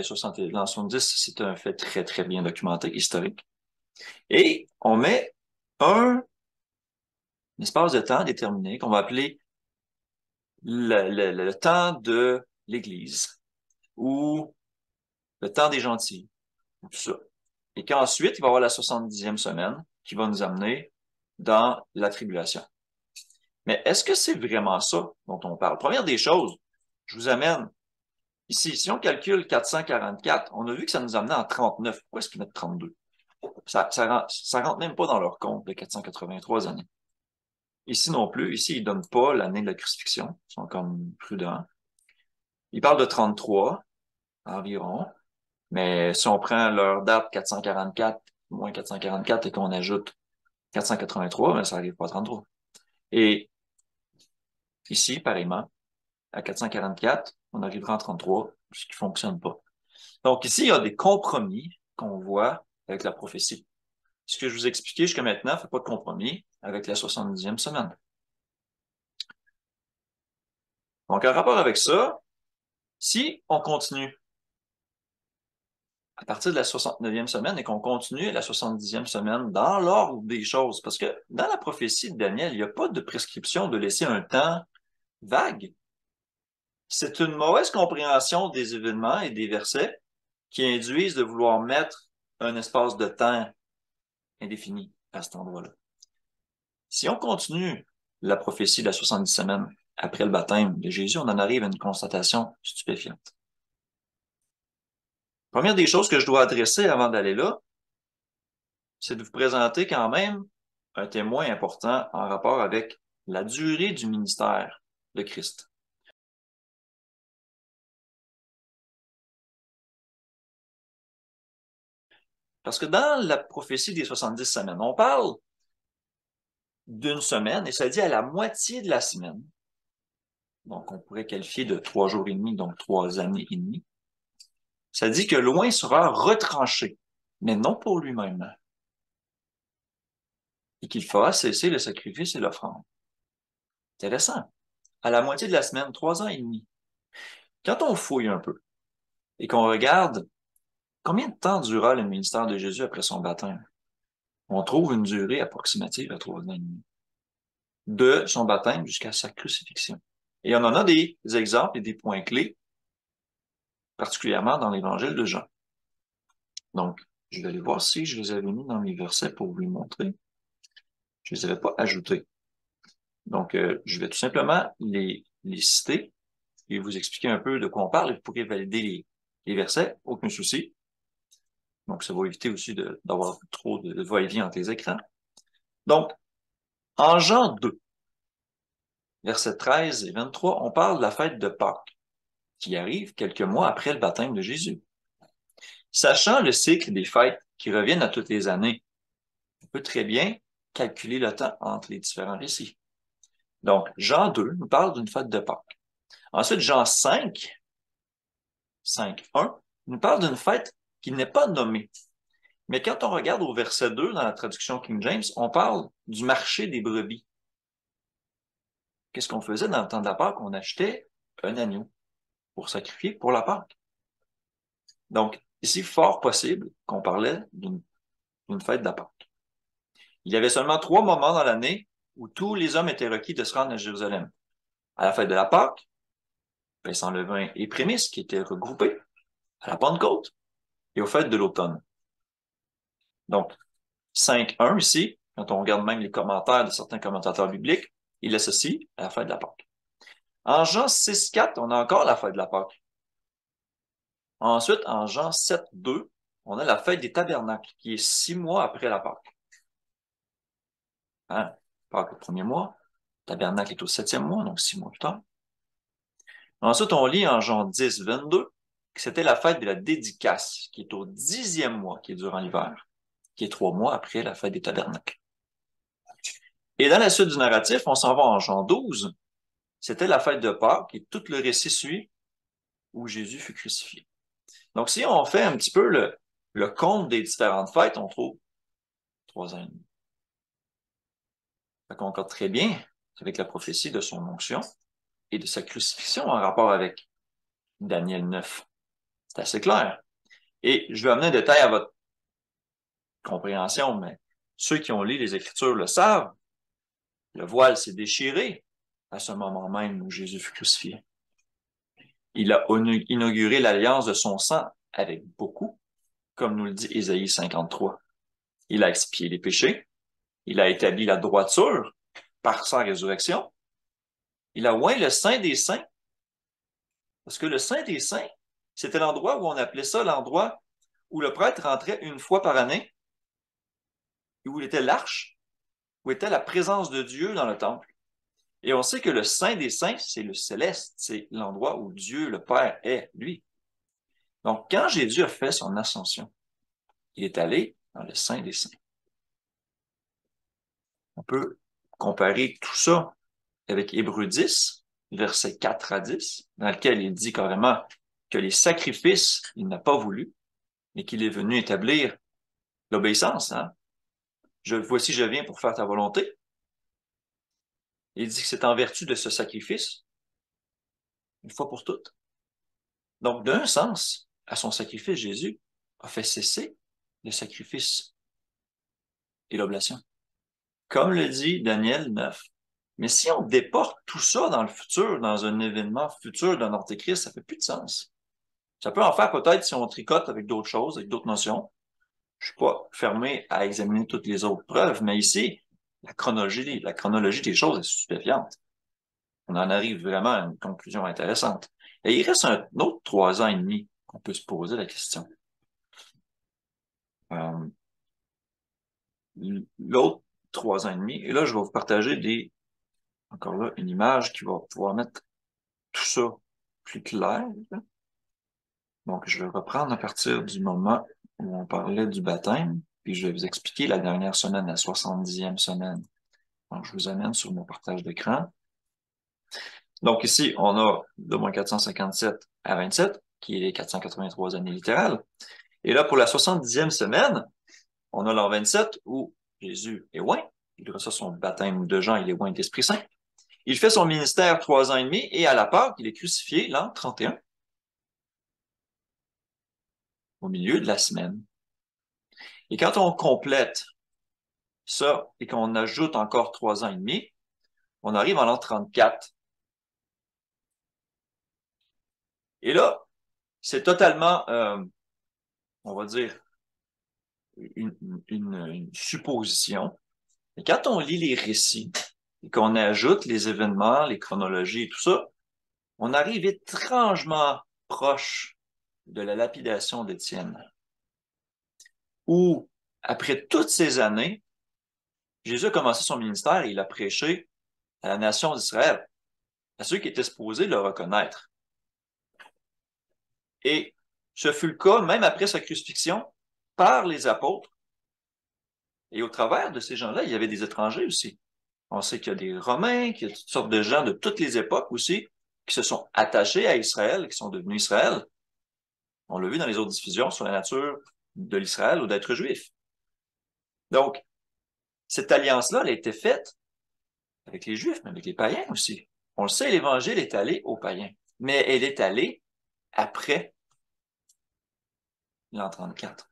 l'an 70, c'est un fait très, très bien documenté, historique. Et on met un espace de temps déterminé qu'on va appeler le temps de l'Église ou le temps des gentils, tout ça. Et qu'ensuite, il va y avoir la 70e semaine qui va nous amener dans la tribulation. Mais est-ce que c'est vraiment ça dont on parle? Première des choses, je vous amène ici, si on calcule 444, on a vu que ça nous amenait en 39. Pourquoi est-ce qu'ils mettent 32? Ça rentre même pas dans leur compte de 483 années. Ici non plus, ici, ils donnent pas l'année de la crucifixion. Ils sont comme prudents. Ils parlent de 33 environ. Mais si on prend leur date 444, moins 444 et qu'on ajoute 483, ben, ça n'arrive pas à 33. Et ici, pareillement, à 444, on arrivera en 33, ce qui fonctionne pas. Donc ici, il y a des compromis qu'on voit avec la prophétie. Ce que je vous ai expliqué jusqu'à maintenant ne fait pas de compromis avec la 70e semaine. Donc, en rapport avec ça, si on continue à partir de la 69e semaine et qu'on continue la 70e semaine dans l'ordre des choses, parce que dans la prophétie de Daniel, il n'y a pas de prescription de laisser un temps vague. C'est une mauvaise compréhension des événements et des versets qui induisent de vouloir mettre un espace de temps indéfini à cet endroit-là. Si on continue la prophétie de la 70 semaines après le baptême de Jésus, on en arrive à une constatation stupéfiante. Première des choses que je dois adresser avant d'aller là, c'est de vous présenter quand même un témoin important en rapport avec la durée du ministère de Christ. Parce que dans la prophétie des 70 semaines, on parle d'une semaine et ça dit à la moitié de la semaine. Donc, on pourrait qualifier de 3 jours et demi, donc 3 années et demie. Ça dit que loin sera retranché, mais non pour lui-même, et qu'il fera cesser le sacrifice et l'offrande. Intéressant. À la moitié de la semaine, 3 ans et demi. Quand on fouille un peu, et qu'on regarde combien de temps dura le ministère de Jésus après son baptême, on trouve une durée approximative à 3 ans et demi, de son baptême jusqu'à sa crucifixion. Et on en a des exemples et des points clés, particulièrement dans l'évangile de Jean. Donc, je vais aller voir si je les avais mis dans mes versets pour vous les montrer. Je ne les avais pas ajoutés. Donc, je vais tout simplement les citer et vous expliquer un peu de quoi on parle. Et vous pourrez valider les versets, aucun souci. Donc, ça va éviter aussi d'avoir trop de va-et-vient entre les écrans. Donc, en Jean 2, versets 13 et 23, on parle de la fête de Pâques, qui arrive quelques mois après le baptême de Jésus. Sachant le cycle des fêtes qui reviennent à toutes les années, on peut très bien calculer le temps entre les différents récits. Donc, Jean 2 nous parle d'une fête de Pâques. Ensuite, Jean 5, 5.1, nous parle d'une fête qui n'est pas nommée. Mais quand on regarde au verset 2 dans la traduction King James, on parle du marché des brebis. Qu'est-ce qu'on faisait dans le temps de la Pâque? On achetait un agneau pour sacrifier pour la Pâque. Donc, ici, fort possible qu'on parlait d'une fête de la Pâque. Il y avait seulement 3 moments dans l'année où tous les hommes étaient requis de se rendre à Jérusalem. À la fête de la Pâque, pain sans levain et prémices qui étaient regroupés, à la Pentecôte et aux fêtes de l'automne. Donc, 5.1 ici, quand on regarde même les commentaires de certains commentateurs bibliques, il l'associe à la fête de la Pâque. En Jean 6.4, on a encore la fête de la Pâque. Ensuite, en Jean 7.2, on a la fête des tabernacles, qui est 6 mois après la Pâque. Hein? Pâque le 1er mois, tabernacle est au 7e mois, donc 6 mois plus tard. Ensuite, on lit en Jean 10.22 que c'était la fête de la dédicace, qui est au 10e mois, qui est durant l'hiver, qui est 3 mois après la fête des tabernacles. Et dans la suite du narratif, on s'en va en Jean 12. C'était la fête de Pâques et tout le récit suit où Jésus fut crucifié. Donc, si on fait un petit peu le compte des différentes fêtes, on trouve 3 ans et demi. Ça concorde très bien avec la prophétie de son onction et de sa crucifixion en rapport avec Daniel 9. C'est assez clair. Et je vais amener un détail à votre compréhension, mais ceux qui ont lu les Écritures le savent. Le voile s'est déchiré à ce moment même où Jésus fut crucifié. Il a inauguré l'alliance de son sang avec beaucoup, comme nous le dit Ésaïe 53. Il a expié les péchés. Il a établi la droiture par sa résurrection. Il a oint le Saint des Saints. Parce que le Saint des Saints, c'était l'endroit où on appelait ça l'endroit où le prêtre rentrait une fois par année, où était l'arche, où était la présence de Dieu dans le temple. Et on sait que le Saint des Saints, c'est le céleste, c'est l'endroit où Dieu, le Père, est, lui. Donc, quand Jésus a fait son ascension, il est allé dans le Saint des Saints. On peut comparer tout ça avec Hébreux 10, versets 4 à 10, dans lequel il dit carrément que les sacrifices, il n'a pas voulu, mais qu'il est venu établir l'obéissance. Hein? Voici, je viens pour faire ta volonté. Il dit que c'est en vertu de ce sacrifice, une fois pour toutes. Donc, d'un sens, à son sacrifice, Jésus a fait cesser le sacrifice et l'oblation. Comme le dit Daniel 9. Mais si on déporte tout ça dans le futur, dans un événement futur d'un antéchrist, ça fait plus de sens. Ça peut en faire peut-être si on tricote avec d'autres choses, avec d'autres notions. Je suis pas fermé à examiner toutes les autres preuves, mais ici, la chronologie des choses est stupéfiante. On en arrive vraiment à une conclusion intéressante. Et il reste un autre 3 ans et demi qu'on peut se poser la question. L'autre 3 ans et demi, et là, je vais vous partager encore là, une image qui va pouvoir mettre tout ça plus clair. Donc, je vais reprendre à partir du moment où on parlait du baptême, puis je vais vous expliquer la dernière semaine, la 70e semaine. Donc, je vous amène sur mon partage d'écran. Donc, ici, on a de moins 457 à 27, qui est les 483 années littérales. Et là, pour la 70e semaine, on a l'an 27 où Jésus est oint. Il reçoit son baptême de Jean, il est oint d'Esprit Saint. Il fait son ministère 3 ans et demi et à la Pâque, il est crucifié l'an 31. au milieu de la semaine. Et quand on complète ça et qu'on ajoute encore 3 ans et demi, on arrive en l'an 34. Et là, c'est totalement, on va dire, une supposition. Et quand on lit les récits et qu'on ajoute les événements, les chronologies et tout ça, on arrive étrangement proche de la lapidation d'Étienne, où, après toutes ces années, Jésus a commencé son ministère et il a prêché à la nation d'Israël, à ceux qui étaient supposés le reconnaître. Et ce fut le cas même après sa crucifixion par les apôtres. Et au travers de ces gens-là, il y avait des étrangers aussi. On sait qu'il y a des Romains, qu'il y a toutes sortes de gens de toutes les époques aussi, qui se sont attachés à Israël, qui sont devenus Israël. On l'a vu dans les autres diffusions sur la nature de l'Israël ou d'être juif. Donc, cette alliance-là, elle a été faite avec les Juifs, mais avec les païens aussi. On le sait, l'Évangile est allé aux païens, mais elle est allée après l'an 34.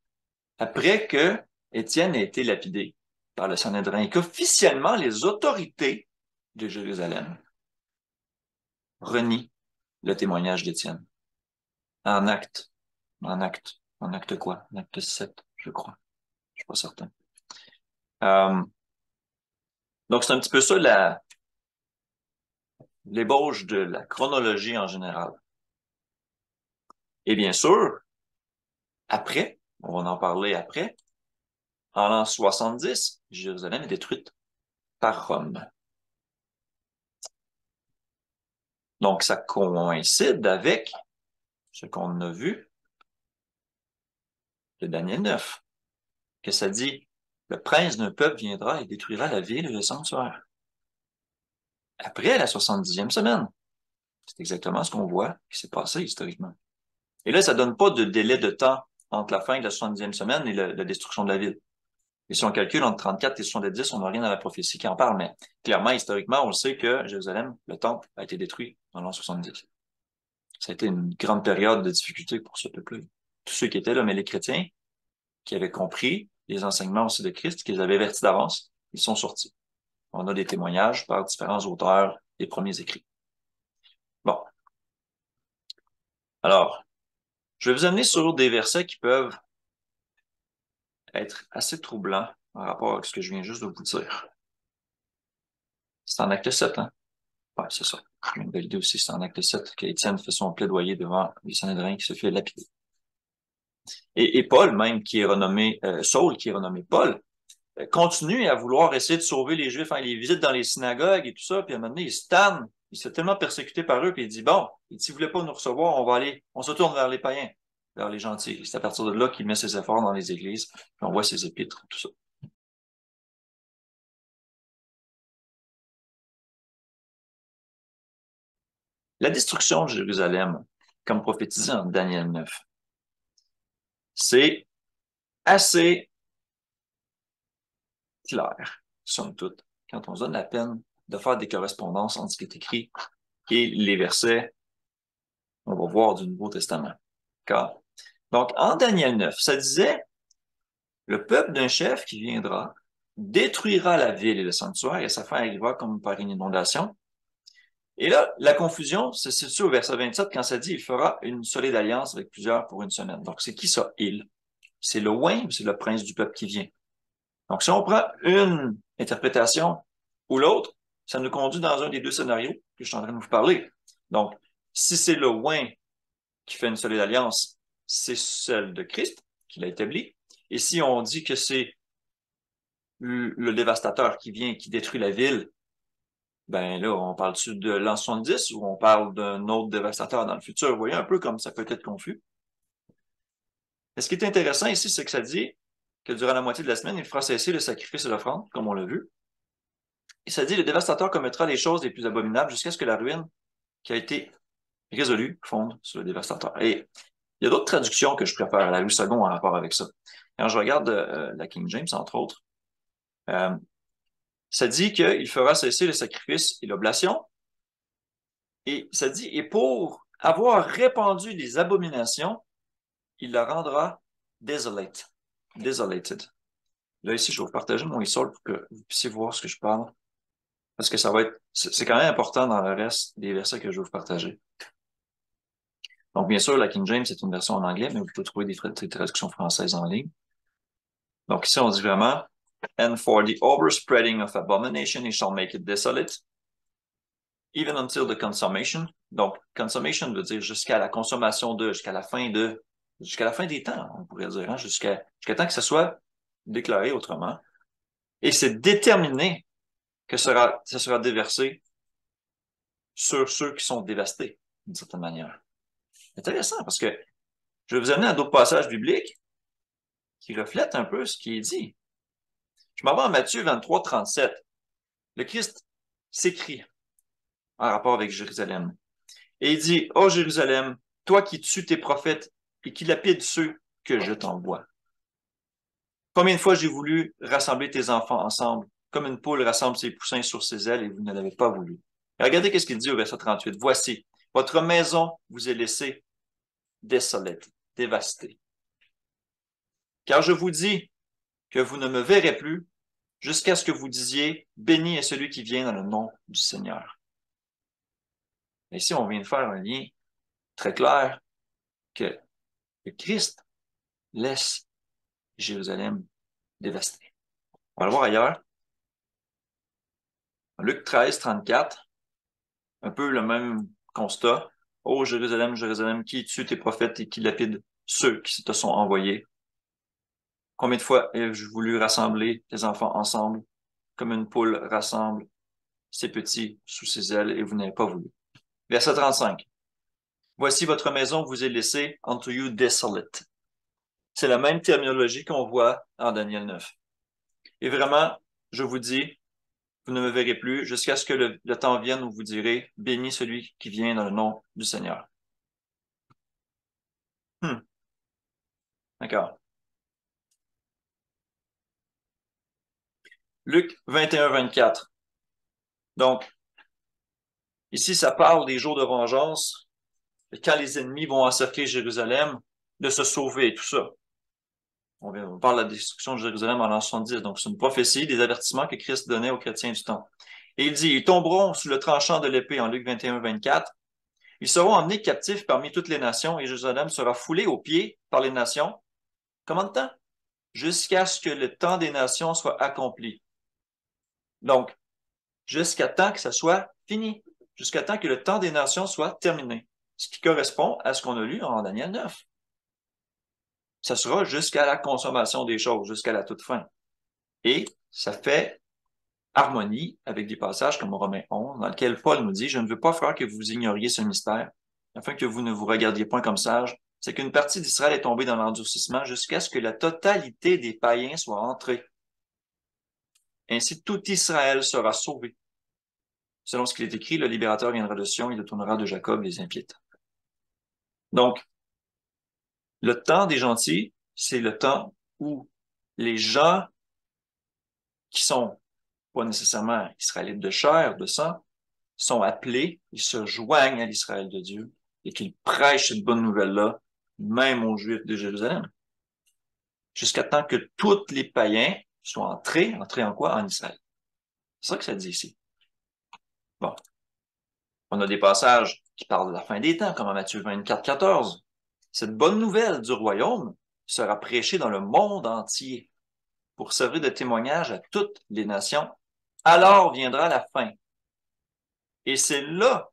Après que Étienne ait été lapidé par le Sanhédrin et qu'officiellement les autorités de Jérusalem renient le témoignage d'Étienne. En acte. En acte. En acte quoi? En acte 7, je crois. Je suis pas certain. Donc, c'est un petit peu ça l'ébauche de la chronologie en général. Et bien sûr, après, on va en parler après, en l'an 70, Jérusalem est détruite par Rome. Donc, ça coïncide avec ce qu'on a vu de Daniel 9, que ça dit, le prince d'un peuple viendra et détruira la ville et le sanctuaire. Après la 70e semaine. C'est exactement ce qu'on voit qui s'est passé historiquement. Et là, ça donne pas de délai de temps entre la fin de la 70e semaine et la destruction de la ville. Et si on calcule entre 34 et 70, on n'a rien dans la prophétie qui en parle, mais clairement, historiquement, on sait que Jérusalem, le temple, a été détruit en l'an 70. Ça a été une grande période de difficulté pour ce peuple-là. Tous ceux qui étaient là, mais les chrétiens, qui avaient compris les enseignements aussi de Christ, qu'ils avaient avertis d'avance, ils sont sortis. On a des témoignages par différents auteurs des premiers écrits. Bon. Alors, je vais vous amener sur des versets qui peuvent être assez troublants en rapport avec ce que je viens juste de vous dire. C'est en acte 7, hein? Ouais, c'est ça. Je viens de valider aussi, c'est en acte 7 qu'Étienne fait son plaidoyer devant les Sanhédrins qui se fait lapider. Et Paul, même, qui est renommé, Saul, qui est renommé Paul, continue à vouloir essayer de sauver les Juifs. Hein, il les visite dans les synagogues et tout ça, puis à un moment donné, il se tanne. Il se fait tellement persécuté par eux, puis il dit, bon, si vous voulez pas nous recevoir, on se tourne vers les païens, vers les gentils. C'est à partir de là qu'il met ses efforts dans les églises, puis on voit ses épîtres, tout ça. La destruction de Jérusalem, comme prophétisé en Daniel 9, c'est assez clair, somme toute, quand on se donne la peine de faire des correspondances entre ce qui est écrit et les versets, on va voir du Nouveau Testament. D'accord? Donc, en Daniel 9, ça disait, le peuple d'un chef qui viendra détruira la ville et le sanctuaire et sa fin arrivera comme par une inondation. Et là, la confusion se situe au verset 27 quand ça dit, il fera une solide alliance avec plusieurs pour une semaine. Donc, c'est qui ça, il? C'est le oint ou c'est le prince du peuple qui vient? Donc, si on prend une interprétation ou l'autre, ça nous conduit dans un des deux scénarios que je suis en train de vous parler. Donc, si c'est le oint qui fait une solide alliance, c'est celle de Christ qui l'a établie. Et si on dit que c'est le dévastateur qui vient, qui détruit la ville, ben là, on parle-tu de l'an 70 ou on parle d'un autre dévastateur dans le futur? Vous voyez un peu comme ça peut être confus. Et ce qui est intéressant ici, c'est que ça dit que durant la moitié de la semaine, il fera cesser le sacrifice et l'offrande, comme on l'a vu. Et ça dit, le dévastateur commettra les choses les plus abominables jusqu'à ce que la ruine qui a été résolue fonde sur le dévastateur. Et il y a d'autres traductions que je préfère à la Louis II en rapport avec ça. Quand je regarde la King James, entre autres, ça dit qu'il fera cesser le sacrifice et l'oblation. Et ça dit, et pour avoir répandu les abominations, il la rendra desolate. Desolated. Là, ici, je vais vous partager mon histoire pour que vous puissiez voir ce que je parle. Parce que ça va être, c'est quand même important dans le reste des versets que je vais vous partager. Donc, bien sûr, la King James, c'est une version en anglais, mais vous pouvez trouver des traductions françaises en ligne. Donc, ici, on dit vraiment, and for the overspreading of abomination, he shall make it desolate, even until the consummation. Donc, consummation veut dire jusqu'à la consommation de, jusqu'à la fin des temps, on pourrait dire, hein, jusqu'à temps que ce soit déclaré autrement. Et c'est déterminé que ça sera déversé sur ceux qui sont dévastés, d'une certaine manière. Intéressant, parce que je vais vous amener à d'autres passages bibliques qui reflètent un peu ce qui est dit. Je m'en vais en Matthieu 23, 37. Le Christ s'écrie en rapport avec Jérusalem. Et il dit, « Ô Jérusalem, toi qui tues tes prophètes et qui lapides ceux que je t'envoie. Combien de fois j'ai voulu rassembler tes enfants ensemble, comme une poule rassemble ses poussins sur ses ailes, et vous ne l'avez pas voulu. » Et regardez qu'est-ce qu'il dit au verset 38. « Voici, votre maison vous est laissée désolée, dévastée. Car je vous dis que vous ne me verrez plus jusqu'à ce que vous disiez, béni est celui qui vient dans le nom du Seigneur. » Et ici, on vient de faire un lien très clair que le Christ laisse Jérusalem dévastée. On va le voir ailleurs. En Luc 13, 34, un peu le même constat. « Ô Jérusalem, Jérusalem, qui tue tes prophètes et qui lapide ceux qui te sont envoyés. Combien de fois ai-je voulu rassembler tes enfants ensemble, comme une poule rassemble ses petits sous ses ailes, et vous n'avez pas voulu. » Verset 35. « Voici votre maison vous est laissée unto you desolate. » C'est la même terminologie qu'on voit en Daniel 9. Et vraiment, je vous dis, vous ne me verrez plus jusqu'à ce que le temps vienne où vous direz, béni celui qui vient dans le nom du Seigneur. D'accord. Luc 21, 24. Donc, ici, ça parle des jours de vengeance, quand les ennemis vont encercler Jérusalem, de se sauver et tout ça. On parle de la destruction de Jérusalem en l'an 70. Donc, c'est une prophétie, des avertissements que Christ donnait aux chrétiens du temps. Et il dit, ils tomberont sous le tranchant de l'épée en Luc 21, 24. Ils seront emmenés captifs parmi toutes les nations et Jérusalem sera foulée aux pieds par les nations. Combien de temps? Jusqu'à ce que le temps des nations soit accompli. Donc, jusqu'à temps que ça soit fini. Jusqu'à temps que le temps des nations soit terminé. Ce qui correspond à ce qu'on a lu en Daniel 9. Ça sera jusqu'à la consommation des choses, jusqu'à la toute fin. Et ça fait harmonie avec des passages comme Romains 11, dans lequel Paul nous dit, « Je ne veux pas, frère, que vous ignoriez ce mystère, afin que vous ne vous regardiez point comme sages. C'est qu'une partie d'Israël est tombée dans l'endurcissement jusqu'à ce que la totalité des païens soit entrée. Ainsi, tout Israël sera sauvé. Selon ce qu'il est écrit, le libérateur viendra de Sion, il détournera de Jacob les impiétants. » Donc, le temps des gentils, c'est le temps où les gens qui sont pas nécessairement israélites de chair, de sang, sont appelés, ils se joignent à l'Israël de Dieu et qu'ils prêchent cette bonne nouvelle-là, même aux Juifs de Jérusalem, jusqu'à temps que tous les païens soient entrés en quoi? En Israël. C'est ça que ça dit ici. Bon. On a des passages qui parlent de la fin des temps, comme en Matthieu 24, 14. Cette bonne nouvelle du royaume sera prêchée dans le monde entier pour servir de témoignage à toutes les nations. Alors viendra la fin. Et c'est là,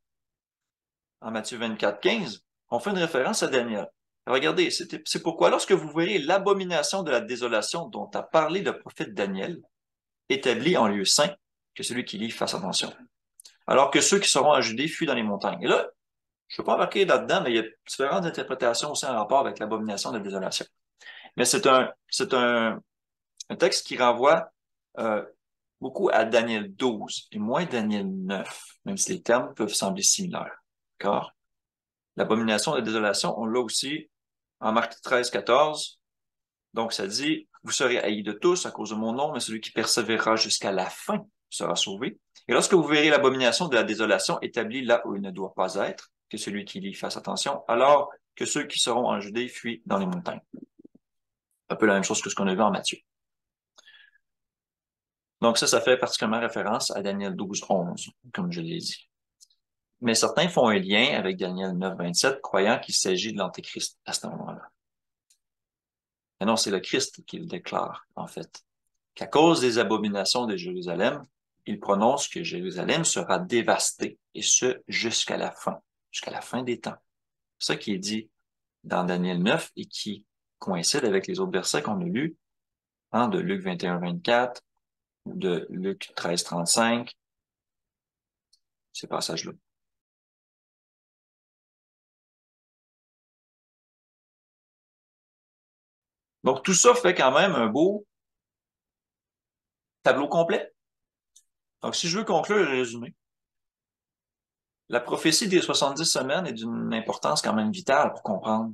en Matthieu 24, 15, on fait une référence à Daniel. Regardez, c'est pourquoi lorsque vous verrez l'abomination de la désolation dont a parlé le prophète Daniel, établie en lieu saint, que celui qui lit fasse attention. Alors que ceux qui seront en Judée fuient dans les montagnes. Et là, je ne veux pas embarquer là-dedans, mais il y a différentes interprétations aussi en rapport avec l'abomination de la désolation. Mais c'est un texte qui renvoie beaucoup à Daniel 12 et moins Daniel 9, même si les termes peuvent sembler similaires. D'accord? L'abomination de la désolation, on l'a aussi en Marc 13, 14. Donc, ça dit, vous serez haïs de tous à cause de mon nom, mais celui qui persévérera jusqu'à la fin sera sauvé. Et lorsque vous verrez l'abomination de la désolation établie là où il ne doit pas être, que celui qui lit fasse attention, alors que ceux qui seront en Judée fuient dans les montagnes. Un peu la même chose que ce qu'on a vu en Matthieu. Donc ça fait particulièrement référence à Daniel 12, 11, comme je l'ai dit. Mais certains font un lien avec Daniel 9, 27, croyant qu'il s'agit de l'Antéchrist à ce moment-là. Mais non, c'est le Christ qui le déclare, en fait, qu'à cause des abominations de Jérusalem, il prononce que Jérusalem sera dévastée, et ce, jusqu'à la fin des temps. C'est ça qui est dit dans Daniel 9 et qui coïncide avec les autres versets qu'on a lus, hein, de Luc 21, 24, de Luc 13, 35, ces passages-là. Donc, tout ça fait quand même un beau tableau complet. Donc, si je veux conclure le résumé, la prophétie des 70 semaines est d'une importance quand même vitale pour comprendre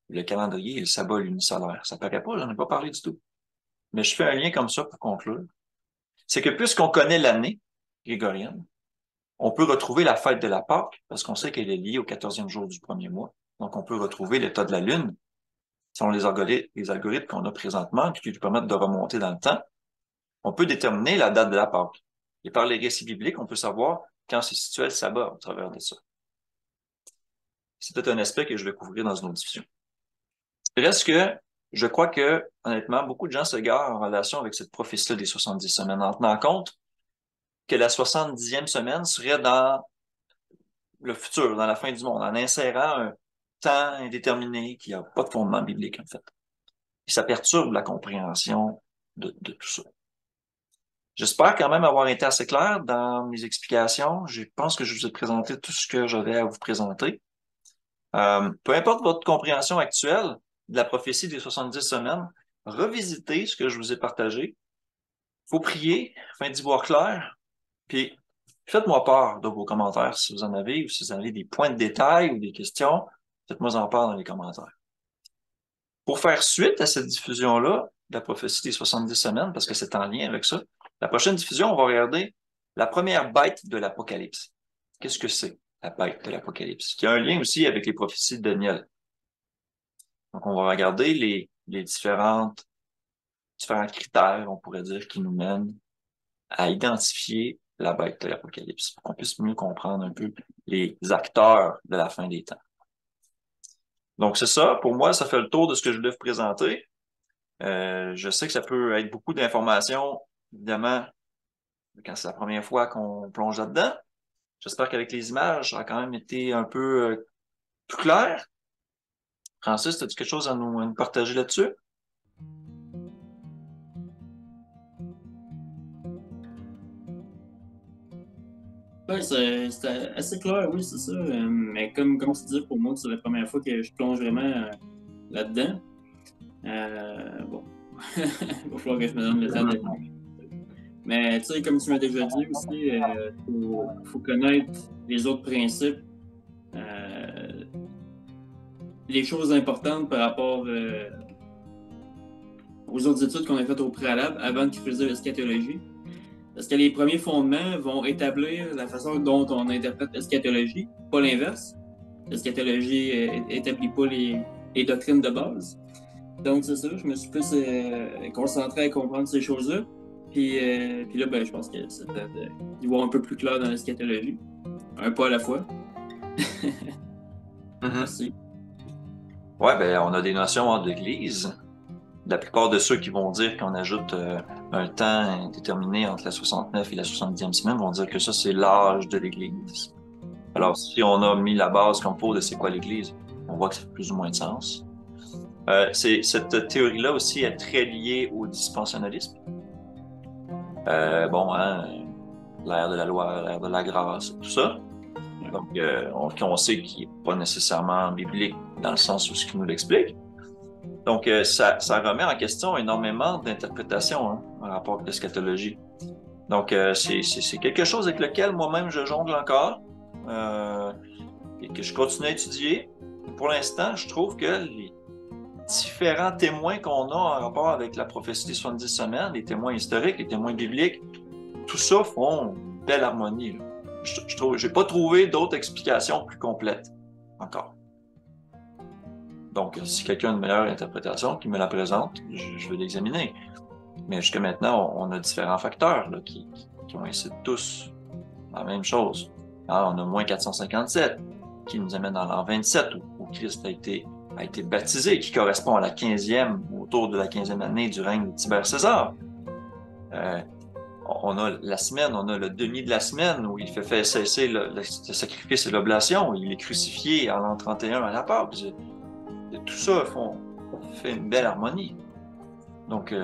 le calendrier et le sabbat lunisolaire. Ça paraît pas, j'en ai pas parlé du tout. Mais je fais un lien comme ça pour conclure. C'est que puisqu'on connaît l'année grégorienne, on peut retrouver la fête de la Pâque, parce qu'on sait qu'elle est liée au 14e jour du premier mois. Donc, on peut retrouver l'état de la Lune, selon les algorithmes qu'on a présentement, qui nous permettent de remonter dans le temps. On peut déterminer la date de la Pâque. Et par les récits bibliques, on peut savoir quand se situait le sabbat au travers de ça. C'est peut-être un aspect que je vais couvrir dans une autre discussion. Reste que, je crois que, honnêtement, beaucoup de gens s'égarent en relation avec cette prophétie-là des 70 semaines, en tenant compte que la 70e semaine serait dans le futur, dans la fin du monde, en insérant un temps indéterminé qui n'a pas de fondement biblique, en fait. Et ça perturbe la compréhension de tout ça. J'espère quand même avoir été assez clair dans mes explications. Je pense que je vous ai présenté tout ce que j'avais à vous présenter. Peu importe votre compréhension actuelle de la prophétie des 70 semaines, revisitez ce que je vous ai partagé. Faut prier afin d'y voir clair. Puis, faites-moi part de vos commentaires si vous en avez ou si vous avez des points de détail ou des questions. Faites-moi en part dans les commentaires. Pour faire suite à cette diffusion-là, de la prophétie des 70 semaines, parce que c'est en lien avec ça, la prochaine diffusion, on va regarder la première bête de l'Apocalypse. Qu'est-ce que c'est, la bête de l'Apocalypse? Qui a un lien aussi avec les prophéties de Daniel. Donc, on va regarder les différents critères, on pourrait dire, qui nous mènent à identifier la bête de l'Apocalypse, pour qu'on puisse mieux comprendre un peu les acteurs de la fin des temps. Donc, c'est ça. Pour moi, ça fait le tour de ce que je voulais vous présenter. Je sais que ça peut être beaucoup d'informations, évidemment, quand c'est la première fois qu'on plonge là-dedans. J'espère qu'avec les images, ça a quand même été un peu plus clair. Francis, as-tu quelque chose à nous partager là-dessus? Ouais, c'est assez clair, oui, c'est ça. Mais comme tu dis, pour moi, c'est la première fois que je plonge vraiment là-dedans. Bon, il va falloir que je me donne le temps de. Mais tu sais, comme tu m'as déjà dit aussi, faut connaître les autres principes, les choses importantes par rapport aux autres études qu'on a faites au préalable avant de creuser l'eschatologie. Parce que les premiers fondements vont établir la façon dont on interprète l'eschatologie, pas l'inverse. L'eschatologie établit pas les doctrines de base. Donc, c'est ça, je me suis plus concentré à comprendre ces choses-là. Puis là, ben, je pense que c'est peut-être d'y voir un peu plus clair dans l'eschatologie. Un pas à la fois. Merci. Ouais, ben, on a des notions hors de l'Église. La plupart de ceux qui vont dire qu'on ajoute un temps déterminé entre la 69 et la 70e semaine vont dire que ça, c'est l'âge de l'Église. Alors, si on a mis la base comme faux de c'est quoi l'Église, on voit que ça fait plus ou moins de sens. Cette théorie-là aussi est très liée au dispensationalisme. Bon, hein, l'ère de la loi, l'ère de la grâce, tout ça. Donc, on sait qu'il n'est pas nécessairement biblique dans le sens où ce qu'il nous l'explique. Donc, ça remet en question énormément d'interprétations hein, en rapport avec l'eschatologie. Donc, c'est quelque chose avec lequel moi-même je jongle encore et que je continue à étudier. Pour l'instant, je trouve que les différents témoins qu'on a en rapport avec la prophétie des 70 semaines, les témoins historiques, les témoins bibliques, tout ça font une belle harmonie. Là. Je n'ai pas trouvé d'autres explications plus complètes encore. Donc, si quelqu'un a une meilleure interprétation qui me la présente, je vais l'examiner. Mais jusqu'à maintenant, on a différents facteurs là, qui coïncident tous la même chose. Alors, on a moins 457 qui nous amène dans l'an 27 où Christ a été baptisé, qui correspond à la 15e, autour de la 15e année du règne de Tibère César. On a la semaine, on a le demi de la semaine où il fait cesser le sacrifice et l'oblation, il est crucifié en l'an 31 à la Pâque. Tout ça fait une belle harmonie. Donc,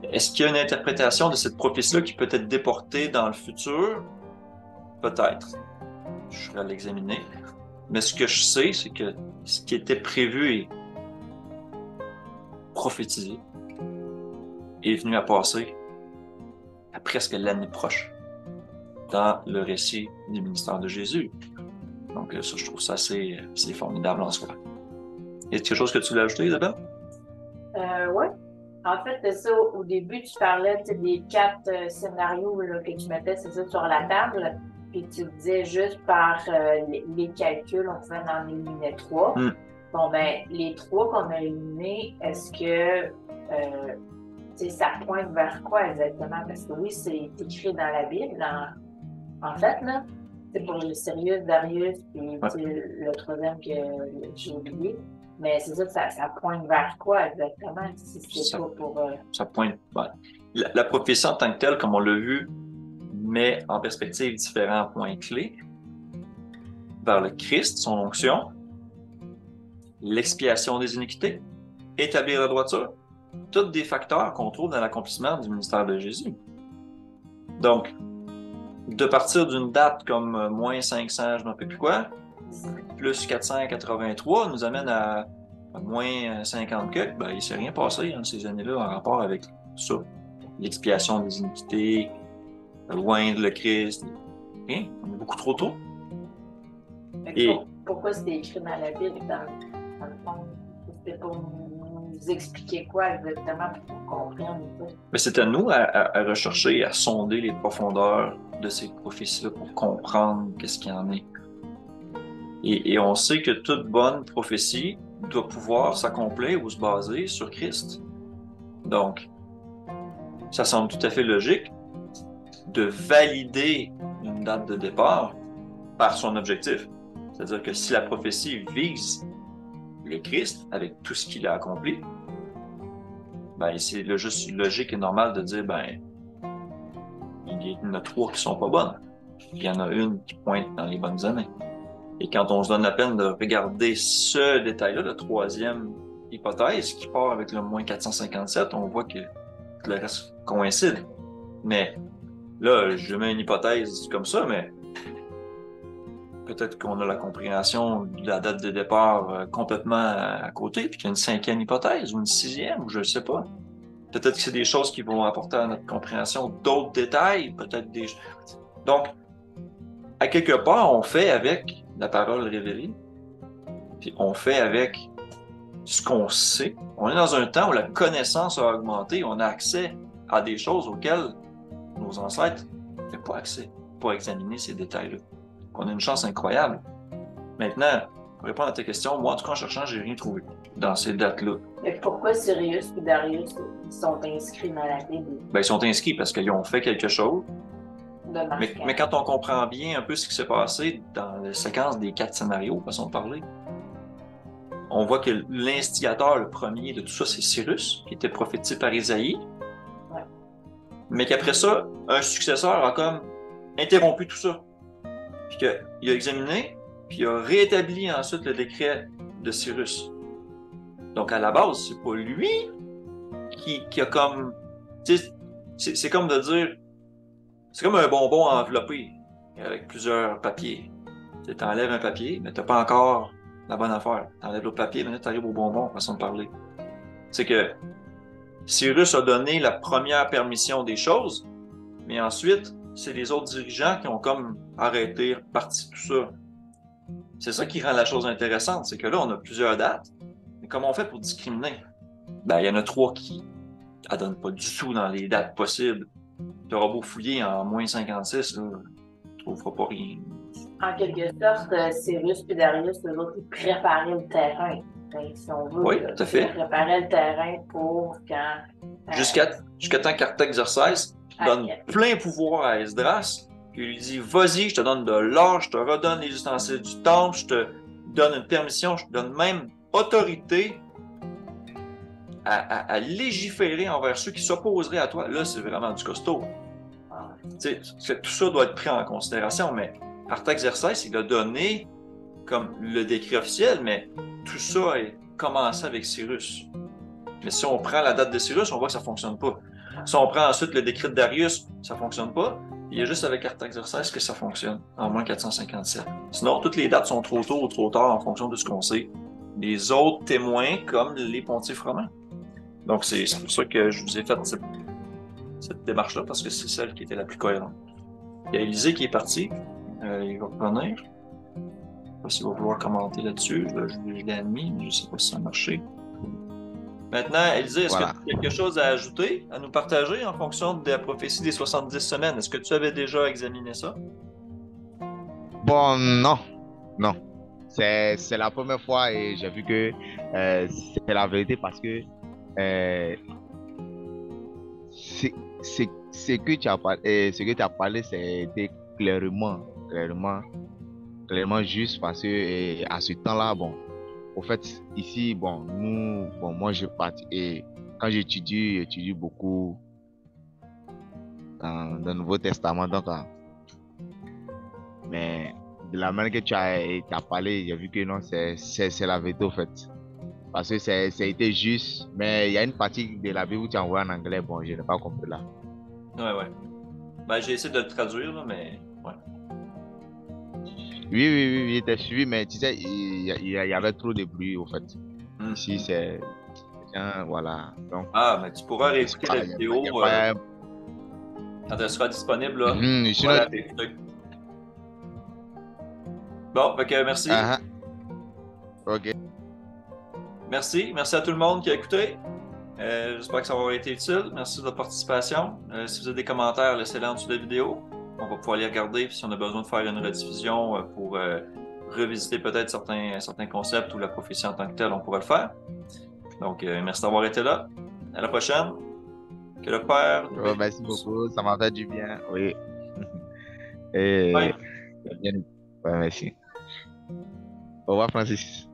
est-ce qu'il y a une interprétation de cette prophétie-là qui peut être déportée dans le futur? Peut-être. Je serai à l'examiner. Mais ce que je sais, c'est que ce qui était prévu et prophétisé est venu à passer à presque l'année proche dans le récit du ministère de Jésus. Donc, ça, je trouve ça assez formidable en soi. Est-ce quelque chose que tu voulais ajouter, Isabelle? Oui. En fait, c'est ça, au début, tu parlais des 4 scénarios là, que tu mettais, c'est ça, sur la table. Puis tu disais juste par les calculs, on pouvait en éliminer 3. Bon, ben, les 3 qu'on a éliminés, est-ce que ça pointe vers quoi exactement? Parce que oui, c'est écrit dans la Bible, en fait, là. C'est pour le Sirius, Darius, puis le troisième que j'ai oublié. Mais c'est ça que ça pointe vers quoi exactement? Si c'est pas pour. Ça pointe. Ouais. La prophétie en tant que telle, comme on l'a vu, met en perspective différents points clés vers le Christ, son onction, l'expiation des iniquités, établir la droiture, tous des facteurs qu'on trouve dans l'accomplissement du ministère de Jésus. Donc, de partir d'une date comme moins 500, je ne sais plus quoi, plus 483, nous amène à moins 50 quelques, ben, il ne s'est rien passé dans ces années-là en rapport avec ça. L'expiation des iniquités, loindre le Christ. Rien, on est beaucoup trop tôt. Et pourquoi c'était écrit dans la Bible, dans le fond? C'était pour nous expliquer quoi exactement pour qu'on comprenne? Mais c'est à nous à rechercher, à sonder les profondeurs de ces prophéties-là pour comprendre qu'est-ce qu'il y en est. Et on sait que toute bonne prophétie doit pouvoir s'accomplir ou se baser sur Christ. Donc, ça semble tout à fait logique de valider une date de départ par son objectif. C'est-à-dire que si la prophétie vise le Christ avec tout ce qu'il a accompli, ben c'est juste logique et normal de dire, ben, il y en a 3 qui sont pas bonnes. Il y en a une qui pointe dans les bonnes années. Et quand on se donne la peine de regarder ce détail-là, la 3e hypothèse qui part avec le moins 457, on voit que le reste coïncide. Mais là, je mets une hypothèse comme ça, mais peut-être qu'on a la compréhension de la date de départ complètement à côté, puis qu'il y a une 5e hypothèse ou une 6e, ou je ne sais pas. Peut-être que c'est des choses qui vont apporter à notre compréhension d'autres détails, peut-être des... Donc, à quelque part, on fait avec la parole révélée, puis on fait avec ce qu'on sait. On est dans un temps où la connaissance a augmenté, on a accès à des choses auxquelles nos ancêtres n'avaient pas accès pour examiner ces détails-là. On a une chance incroyable. Maintenant, pour répondre à ta question, moi, en tout cas, en cherchant, j'ai rien trouvé dans ces dates-là. Mais pourquoi Sirius et Darius sont inscrits dans la Bible? Ben, ils sont inscrits parce qu'ils ont fait quelque chose. Mais quand on comprend bien un peu ce qui s'est passé dans la séquence des 4 scénarios, façon de parler, on voit que l'instigateur, le premier de tout ça, c'est Cyrus, qui était prophétisé par Isaïe. Ouais. Mais qu'après ça, un successeur a comme interrompu tout ça. Puis qu'il a examiné, puis il a rétabli ensuite le décret de Cyrus. Donc, à la base, c'est pas lui qui a comme... C'est comme de dire... C'est comme un bonbon enveloppé avec plusieurs papiers. Tu enlèves un papier, mais tu n'as pas encore la bonne affaire. Tu enlèves l'autre papier, mais tu arrives au bonbon, façon de parler. C'est que Cyrus a donné la première permission des choses, mais ensuite, c'est les autres dirigeants qui ont comme arrêté, reparti tout ça. C'est ça qui rend la chose intéressante, c'est que là, on a plusieurs dates, mais comment on fait pour discriminer? Ben, il y en a 3 qui ne donnent pas du tout dans les dates possibles. Tu auras beau fouiller en moins 56, là, tu ne trouveras pas rien. En quelque sorte, Cyrus et Darius, eux autres, ils préparaient le terrain. Ben, si on veut, Oui, là, tout à fait. préparer le terrain pour quand. Jusqu'à temps qu'Artaxerxès donne Ok. plein pouvoir à Esdras, puis il lui dit, vas-y, je te donne de l'or, je te redonne les ustensiles du temple, je te donne une permission, je te donne même autorité à légiférer envers ceux qui s'opposeraient à toi. Là, c'est vraiment du costaud. Tu sais, tout ça doit être pris en considération, mais Artaxerxès, il a donné comme le décret officiel, mais tout ça a commencé avec Cyrus. Mais si on prend la date de Cyrus, on voit que ça ne fonctionne pas. Si on prend ensuite le décret de Darius, ça ne fonctionne pas. Il y a juste avec Artaxerxès que ça fonctionne, en moins 457. Sinon, toutes les dates sont trop tôt ou trop tard en fonction de ce qu'on sait. Les autres témoins, comme les pontifes romains. Donc, c'est pour ça que je vous ai fait cette démarche-là, parce que c'est celle qui était la plus cohérente. Il y a Élisée qui est parti. Il va revenir. Je ne sais pas s'il va vouloir commenter là-dessus. Je l'ai admis, mais je ne sais pas si ça a marché. Maintenant, Élisée, est-ce que tu as quelque chose à ajouter, à nous partager en fonction de la prophétie des 70 semaines? Est-ce que tu avais déjà examiné ça? Bon, non, non. C'est la première fois et j'ai vu que c'est la vérité parce que euh, ce que tu as parlé, c'était clairement juste parce que à ce temps-là, bon, au fait, ici, bon, moi, je partis et quand j'étudie beaucoup dans le Nouveau Testament, donc, mais de la manière que t'as parlé, j'ai vu que non, c'est la vérité, au fait. Parce que ça a été juste, mais il y a une partie de la Bible où tu as envoyé en anglais, bon, je n'ai pas compris là. Ouais. Ben, j'ai essayé de le traduire, là, mais ouais. Oui, t'as suivi, mais tu sais, il y avait trop de bruit, au fait. Ici, c'est... Voilà. Donc, mais tu pourras réécouter la vidéo quand elle sera disponible, là. Voilà, bon, fait que merci. OK. Merci à tout le monde qui a écouté. J'espère que ça aura été utile. Merci de votre participation. Si vous avez des commentaires, laissez-les en dessous de la vidéo. On va pouvoir les regarder. Puis si on a besoin de faire une rediffusion pour revisiter peut-être certains concepts ou la prophétie en tant que telle, on pourra le faire. Donc, merci d'avoir été là. À la prochaine. Que le Père... merci beaucoup. Ça m'a fait du bien. Oui. Et... Ouais. Bien. Merci. Au revoir, Francis.